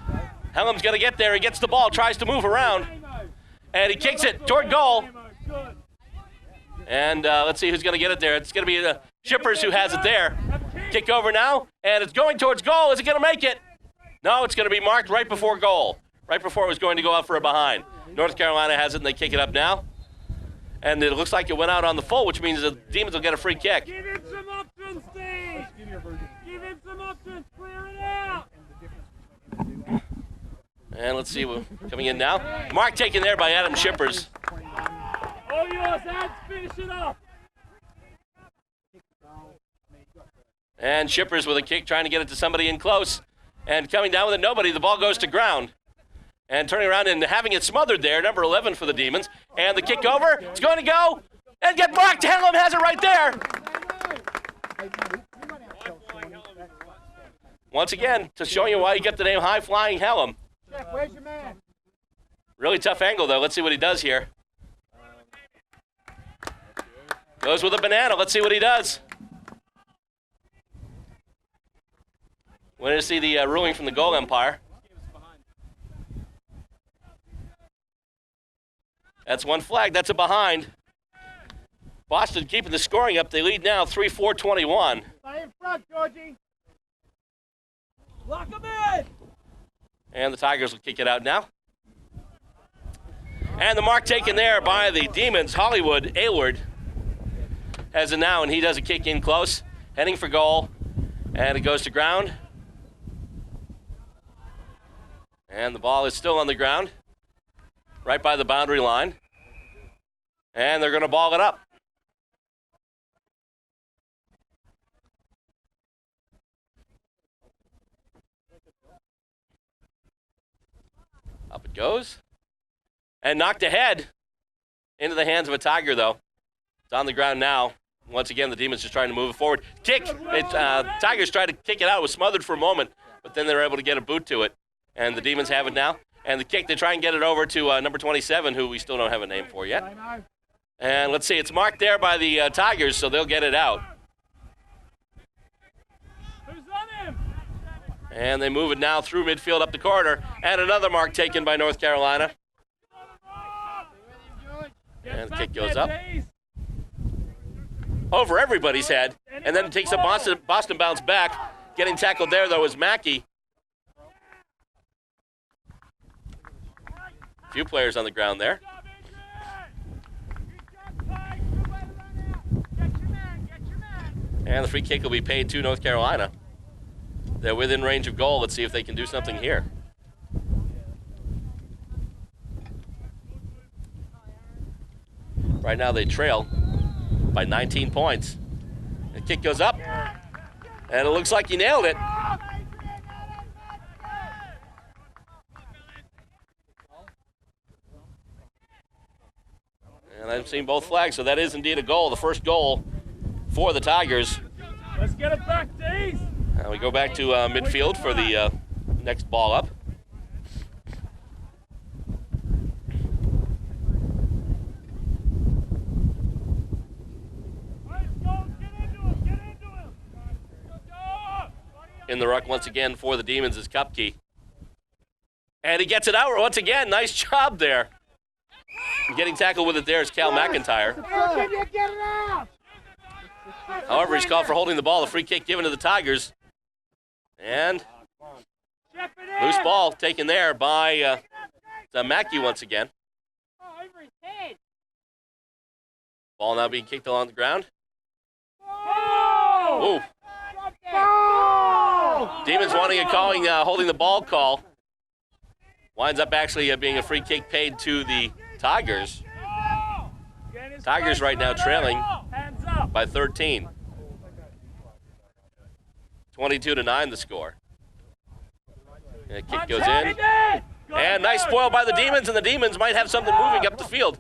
Hellum's going to get there. He gets the ball, tries to move around. And he kicks it toward goal. And let's see who's going to get it there. It's going to be Shippers who has it there. Kick over now, and it's going towards goal. Is it going to make it? No, it's going to be marked right before goal, right before it was going to go out for a behind. North Carolina has it, and they kick it up now. And it looks like it went out on the full, which means the Demons will get a free kick. Give him some options, Steve. Give him some options. Clear it out. And let's see what coming in now. Mark taken there by Adam Shippers. All yours, Ads. Finish it off. And Shippers with a kick, trying to get it to somebody in close. And coming down with it, nobody. The ball goes to ground. And turning around and having it smothered there, number 11 for the Demons. And the kick over, it's going to go and get blocked. Hellum has it right there. Once again, to show you why you get the name High Flying Hellum. Where's your man? Really tough angle, though. Let's see what he does here. Goes with a banana. Let's see what he does. Wanted to see the ruling from the goal umpire. That's one flag. That's a behind. Boston keeping the scoring up. They lead now 3-4-21. Stay in front, Georgie. Lock him in. And the Tigers will kick it out now. And the mark taken there by the Demons. Hollywood Aylward has it now, and he does a kick in close, heading for goal. And it goes to ground. And the ball is still on the ground, right by the boundary line. And they're going to ball it up. Up it goes. And knocked ahead into the hands of a Tiger, though. It's on the ground now. Once again, the Demons just trying to move it forward. Kick! Tigers tried to kick it out. It was smothered for a moment, but then they were able to get a boot to it. And the Demons have it now. And the kick, they try and get it over to number 27, who we still don't have a name for yet. And let's see, it's marked there by the Tigers, so they'll get it out. Who's on him? And they move it now through midfield up the corridor. And another mark taken by North Carolina. And the kick goes up over everybody's head. And then it takes a Boston bounce back. Getting tackled there, though, is Mackey. A few players on the ground there. And the free kick will be paid to North Carolina. They're within range of goal. Let's see if they can do something here. Right now they trail by 19 points. The kick goes up, and it looks like he nailed it. And I've seen both flags, so that is indeed a goal, the first goal for the Tigers. Let's get it back to East. Now we go back to midfield for the next ball up. In the ruck once again for the Demons is Kupke. And he gets it out once again. Nice job there. Getting tackled with it there is Cal McIntyre. However, he's called for holding the ball. The free kick given to the Tigers. And loose ball taken there by Mackey once again. Ball now being kicked along the ground. Ooh. Demons wanting a calling, holding the ball call. Winds up actually being a free kick paid to the Tigers. Tigers right now trailing by 13. 22-9 the score. And the kick goes in. And nice spoil by the Demons, and the Demons might have something moving up the field.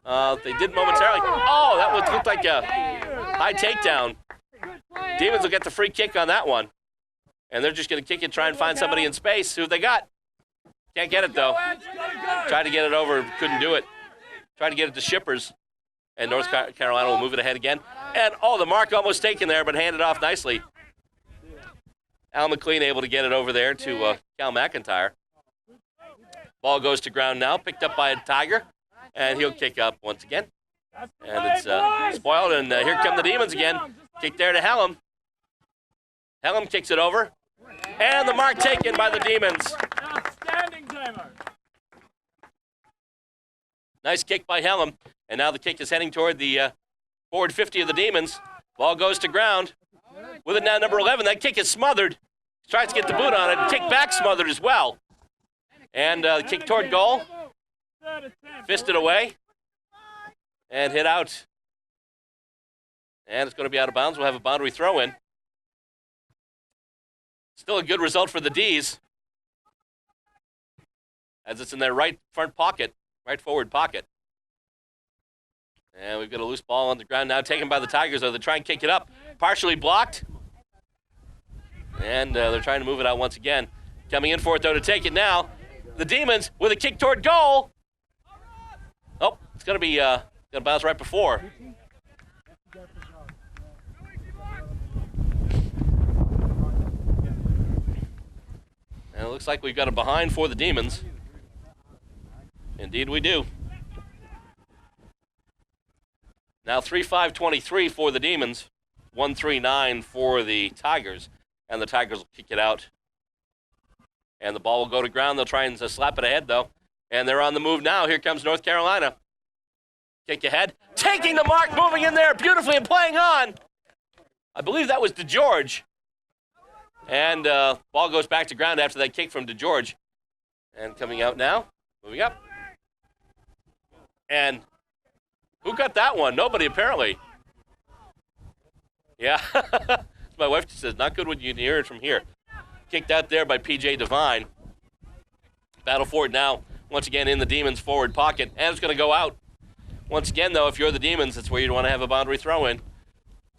They did momentarily. Oh, that looked like a high takedown. Demons will get the free kick on that one. And they're just going to kick it, try and find somebody in space. Who have they got? Can't get it, though. Tried to get it over, couldn't do it. Tried to get it to Shippers. And North Carolina will move it ahead again. And, oh, the mark almost taken there, but handed off nicely. Al McLean able to get it over there to Cal McIntyre. Ball goes to ground now, picked up by a Tiger. And he'll kick up once again. And it's spoiled, and here come the Demons again. Kick there to Hellum. Hellum kicks it over. And the mark taken by the Demons. Outstanding demo. Nice kick by Helm. And now the kick is heading toward the forward 50 of the Demons. Ball goes to ground. With it now, number 11. That kick is smothered. Tries to get the boot on it. Kick back smothered as well. And kick toward goal. Fisted away. And hit out. And it's going to be out of bounds. We'll have a boundary throw in. Still a good result for the D's. As it's in their right front pocket, right forward pocket. And we've got a loose ball on the ground now, taken by the Tigers, though. They try and kick it up. Partially blocked. And they're trying to move it out once again. Coming in for it, though, to take it now. The Demons with a kick toward goal. Oh, it's going to be going to bounce right before. And it looks like we've got a behind for the Demons. Indeed we do. Now 3-5-23 for the Demons. 1-3-9 for the Tigers. And the Tigers will kick it out. And the ball will go to ground. They'll try and slap it ahead, though. And they're on the move now. Here comes North Carolina. Kick ahead. Taking the mark, moving in there beautifully and playing on. I believe that was DeGeorge. And ball goes back to ground after that kick from DeGeorge. And coming out now, moving up. And who got that one? Nobody, apparently. Yeah. My wife just says, not good when you hear it from here. Kicked out there by P.J. Devine. Battle forward now, once again in the Demons' forward pocket. And it's going to go out. Once again, though, if you're the Demons, that's where you'd want to have a boundary throw in.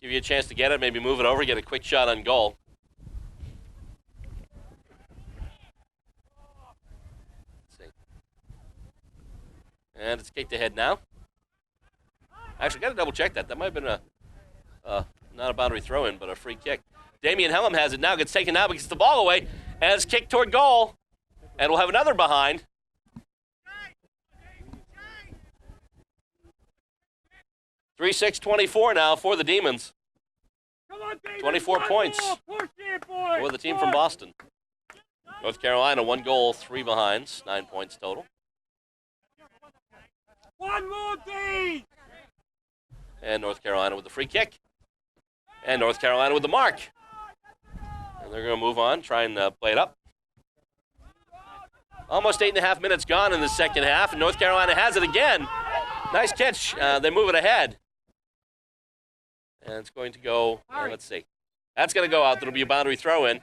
Give you a chance to get it, maybe move it over, get a quick shot on goal. And it's kicked ahead now. Actually, got to double check that. That might have been not a boundary throw-in, but a free kick. Damian Helm has it now. Gets taken out, but gets the ball away. And it's kicked toward goal. And we'll have another behind. Three 6-24 now for the Demons. 24 points for the team from Boston. North Carolina, 1 goal, 3 behinds, 9 points total. One more, D! And North Carolina with the free kick. And North Carolina with the mark. And they're going to move on, try and play it up. Almost 8.5 minutes gone in the second half, and North Carolina has it again. Nice catch. They move it ahead. And it's going to go, let's see. That's going to go out. That'll be a boundary throw-in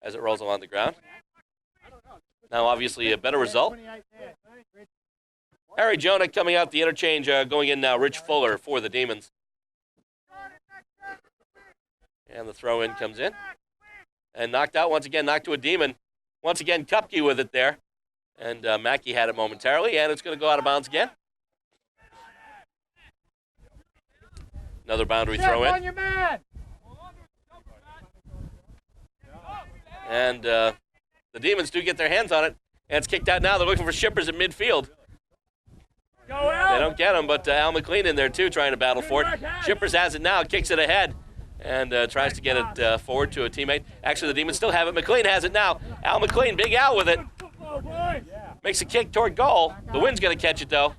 as it rolls along the ground. Now, obviously, a better result. Harry Jonah coming out the interchange, going in now, Rich Fuller for the Demons. And the throw-in comes in. And knocked out once again, knocked to a Demon. Once again, Kupke with it there. And Mackey had it momentarily, and it's going to go out of bounds again. Another boundary throw-in. On your man. And the Demons do get their hands on it. And it's kicked out now. They're looking for Shippers at midfield. Go out. They don't get him, but Al McLean in there too, trying to battle for it. Shippers has it now, kicks it ahead, and tries to get it forward to a teammate. Actually, the Demons still have it. McLean has it now. Al McLean, Big Al with it. Makes a kick toward goal. The wind's going to catch it, though.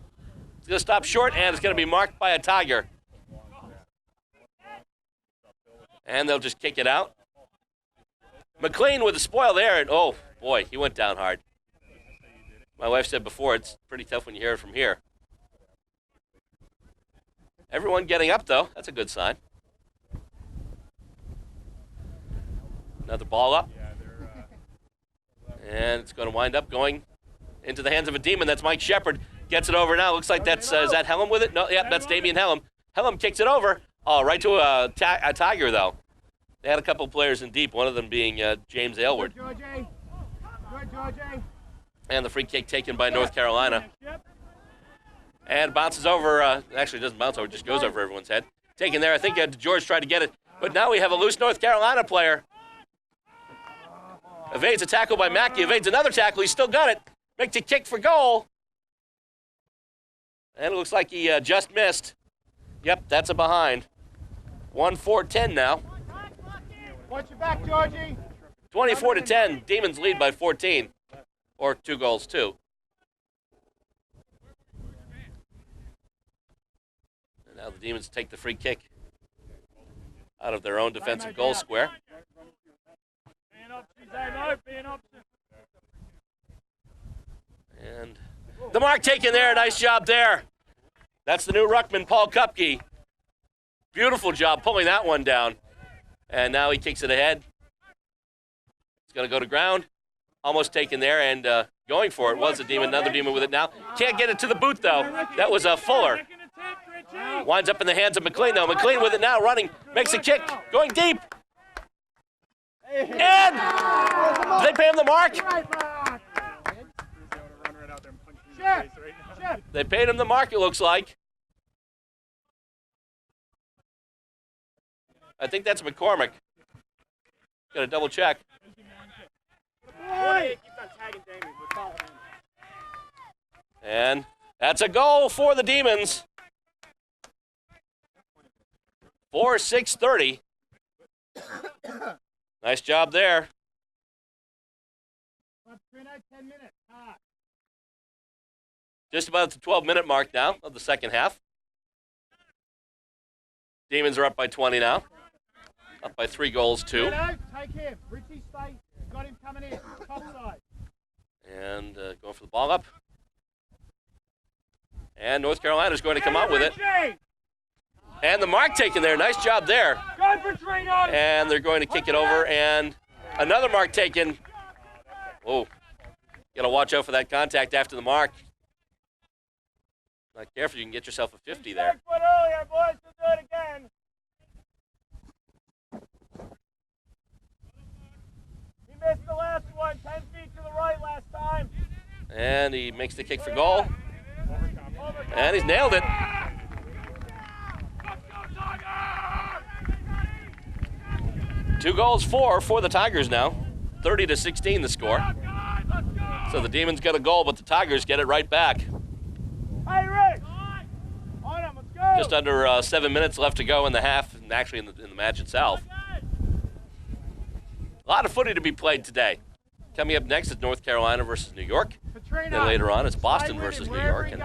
It's going to stop short, and it's going to be marked by a Tiger. And they'll just kick it out. McLean with the spoil there, and oh, boy, he went down hard. My wife said before, it's pretty tough when you hear it from here. Everyone getting up, though. That's a good sign. Another ball up. And it's going to wind up going into the hands of a Demon. That's Mike Shepard. Gets it over now. Looks like that's, is that Helm with it? No, yeah, that's Damian Helm. Helm kicks it over. Oh, right to a Tiger, though. They had a couple players in deep, one of them being James Aylward. And the free kick taken by North Carolina. And bounces over, actually doesn't bounce over, just goes over everyone's head. Taken there, I think George tried to get it. But now we have a loose North Carolina player. Evades a tackle by Mackey, evades another tackle, he's still got it. Makes a kick for goal. And it looks like he just missed. Yep, that's a behind. 1-4-10 now. Watch your back, Georgie. 24-10, Demons lead by 14, or 2 goals too. And now the Demons take the free kick out of their own defensive goal square. And the mark taken there, nice job there. That's the new ruckman, Paul Kupke. Beautiful job pulling that one down. And now he kicks it ahead. It's going to go to ground. Almost taken there, and going for it was a Demon. Another Demon with it now. Can't get it to the boot, though. That was Fuller. Winds up in the hands of McLean, though. McLean with it now, running. Makes a kick. Going deep. And did they pay him the mark? They paid him the mark, it looks like. I think that's McCormick. Got to double check. And that's a goal for the Demons. 4-6-30. Nice job there. Just about the 12-minute mark now of the second half. Demons are up by 20 now. Up by 3 goals, 2. Take him. Richie, stay. Got him coming in. Top side. And going for the ball up. And North Carolina's going to come out with it. And the mark taken there. Nice job there. And they're going to kick it over. And another mark taken. Oh, got to watch out for that contact after the mark. Not careful, you can get yourself a 50 there. Foot earlier, boys. We'll do it again. He missed the last one. 10 feet to the right last time. And he makes the kick for goal. And he's nailed it. Two goals, 4 for the Tigers now. 30-16 the score. So the Demons get a goal, but the Tigers get it right back. Hey, Rick! On him, let's go! Just under 7 minutes left to go in the half, and actually in the match itself. A lot of footy to be played today. Coming up next is North Carolina versus New York. Then later on, it's Boston versus New York. And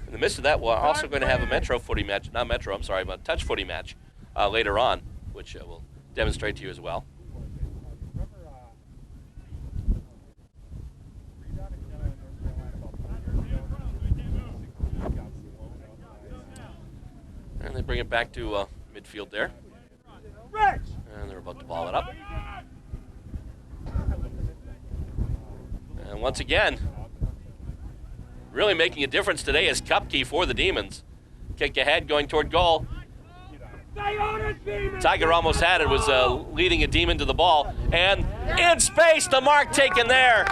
in the midst of that, we're also going to have a Metro footy match, not Metro, I'm sorry, but a touch footy match later on, which we'll demonstrate to you as well. And they bring it back to midfield there. And they're about to ball it up. And once again, really making a difference today is Kupke for the Demons. Kick ahead, going toward goal. Tiger almost had it, was leading a Demon to the ball. And in space, the mark taken there.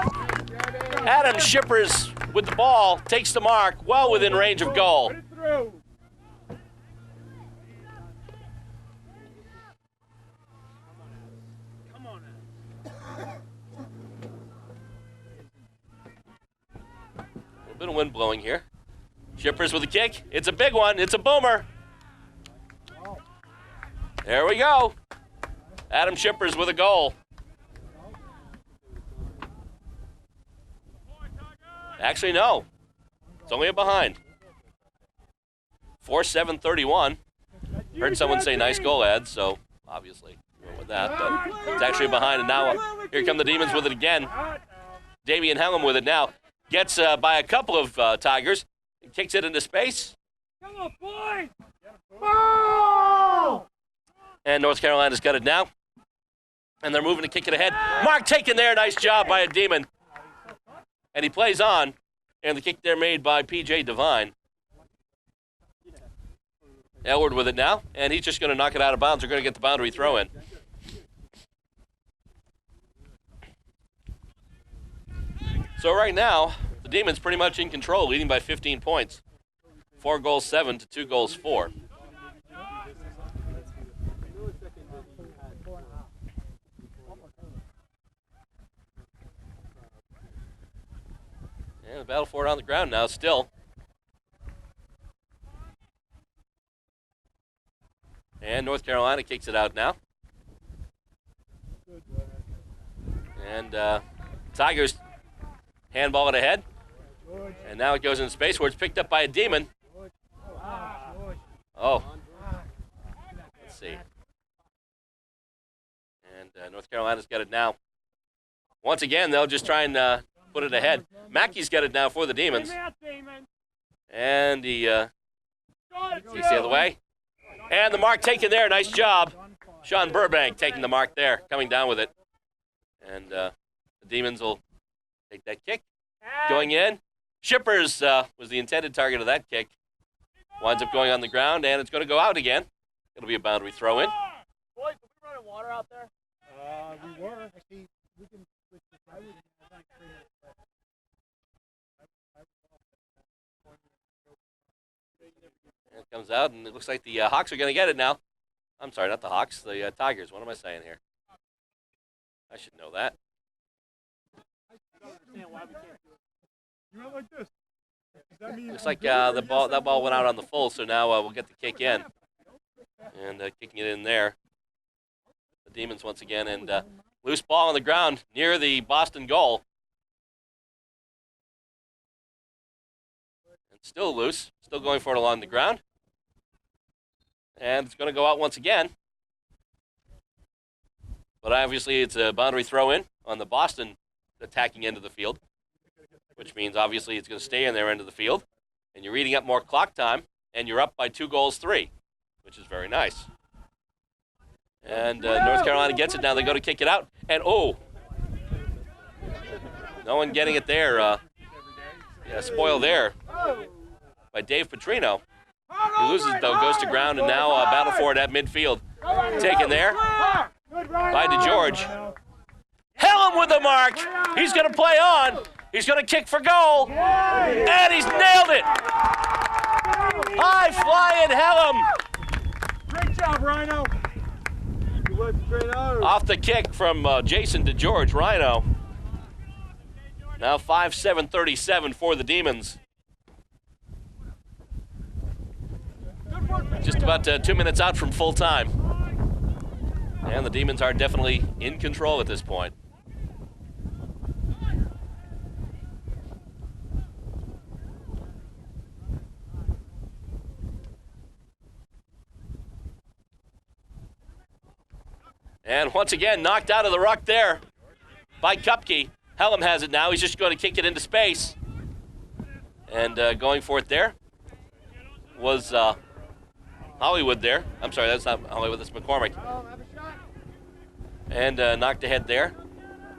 Adam Shippers with the ball, takes the mark, well within range of goal. A bit of wind blowing here. Shippers with a kick. It's a big one. It's a boomer. There we go. Adam Shippers with a goal. Actually, no. It's only a behind. 4-7-31. Heard someone say nice goal, Ed, so obviously we went with that. But it's actually a behind, and now here come the Demons with it again. Damian Helm with it now. Gets by a couple of Tigers. Kicks it into space. Come on, boys! Ball! And North Carolina's got it now. And they're moving to kick it ahead. Mark taken there. Nice job by a Demon. And he plays on. And the kick there made by P.J. Devine. Elward with it now. And he's just going to knock it out of bounds. They're going to get the boundary throw in. So right now, the Demons pretty much in control, leading by 15 points. 4 goals 7 to 2 goals 4. And the battle for it on the ground now still. And North Carolina kicks it out now. And Tigers handball it ahead. And now it goes in space where it's picked up by a Demon. Oh. Let's see. And North Carolina's got it now. Once again, they'll just try and put it ahead. Mackey's got it now for the Demons. And he's the other way. And the mark taken there. Nice job. Sean Burbank taking the mark there, coming down with it. And the Demons will take that kick. Going in. Shippers was the intended target of that kick. Winds up going on the ground, and it's going to go out again. It'll be a boundary throw in. Boys, are we running water out there? We were. Actually, we can switch this. And it comes out, and it looks like the Hawks are going to get it now. I'm sorry, not the Hawks, the Tigers. What am I saying here? I should know that. You went like this. Looks like that ball went out on the full, so now we'll get the kick in. And kicking it in there. The Demons once again, and loose ball on the ground near the Boston goal. And still loose, still going for it along the ground. And it's going to go out once again. But obviously it's a boundary throw in on the Boston attacking end of the field, which means obviously it's going to stay in their end of the field. And you're eating up more clock time, and you're up by 2-3, which is very nice. And North Carolina gets it now. They go to kick it out. And, oh, no one getting it there. Spoil there by Dave Petrino. He loses, though, goes to ground, and now battle for it at midfield. Taken there by DeGeorge. Helm with the mark. He's going to play on. He's going to kick for goal. And he's nailed it. High flying Helm. Great job, Rhino. Off the kick from Jason DeGeorge, Rhino. Now 5-7-37 for the Demons. Just about 2 minutes out from full time. And the Demons are definitely in control at this point. And once again, knocked out of the ruck there by Kupke. Helm has it now. He's just going to kick it into space. And going for it there was Hollywood there. I'm sorry, that's not Hollywood, that's McCormick. And knocked ahead there.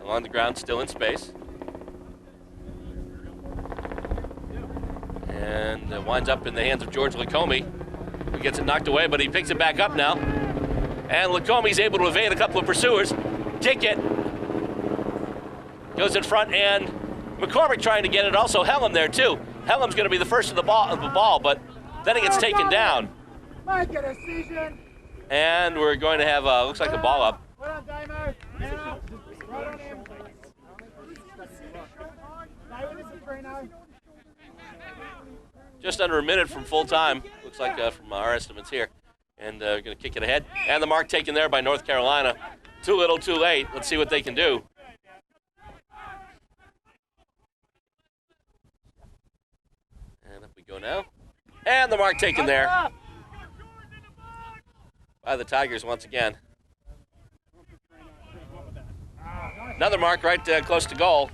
Along the ground, still in space. And winds up in the hands of George Lacombe, who gets it knocked away, but he picks it back up now. And Lacombe's able to evade a couple of pursuers. Kick it. Goes in front, and McCormick trying to get it. Also Helm there, too. Helm's going to be the first of the ball, but then it gets taken down. Make a decision. And we're going to have, looks like a ball up. Well on, Damo. Right on him. Stay with us, Petrino. Just under a minute from full time, looks like from our estimates here. And going to kick it ahead. And the mark taken there by North Carolina. Too little, too late. Let's see what they can do. And up we go now. And the mark taken there by the Tigers once again. Another mark right close to goal.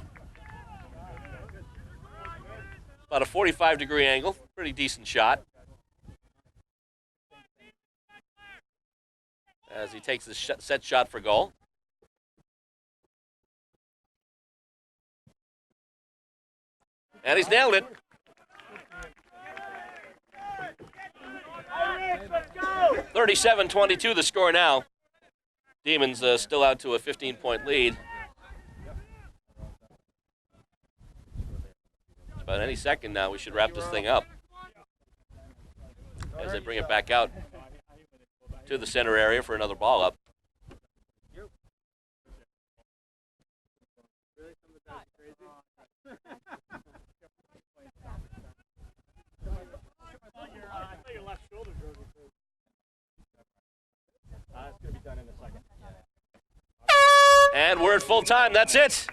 About a 45-degree angle. Pretty decent shot. As he takes the set shot for goal. And he's nailed it. 37-22 the score now. Demons still out to a 15-point lead. About any second now, we should wrap this thing up. As they bring it back out to the center area for another ball up. And we're at full time. That's it.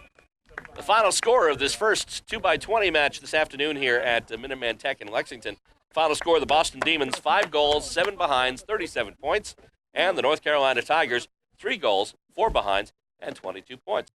The final score of this first 2x20 match this afternoon here at Minuteman Tech in Lexington. Final score, the Boston Demons, 5 goals, 7 behinds, 37 points. And the North Carolina Tigers, 3 goals, 4 behinds, and 22 points.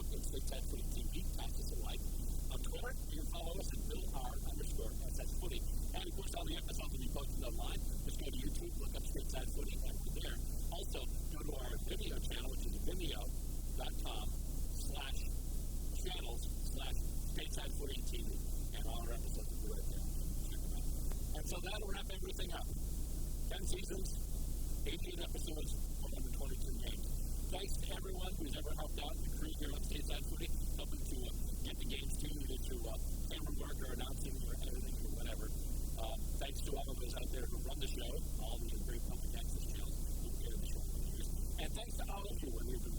Facebook and Stateside Footy TV, pass us a like. On Twitter, you can follow us at BillR_SS Footy. And of course, all the episodes will be posted online. Just go to YouTube, look up Stateside Footy, and we're there. Also, go to our video channel, which is vimeo.com/channels/Stateside Footy TV. And all our episodes will be right there. Check them out. And so that'll wrap everything up. 10 seasons, 18 episodes, 122 games. Thanks to everyone who's ever helped out the crew here on Stateside Footy, helping to get the games to you, either through camera work or announcing or editing or whatever. Thanks to all of those out there who run the show, all the great public access channels who carry the show for years. And thanks to all of you when we've been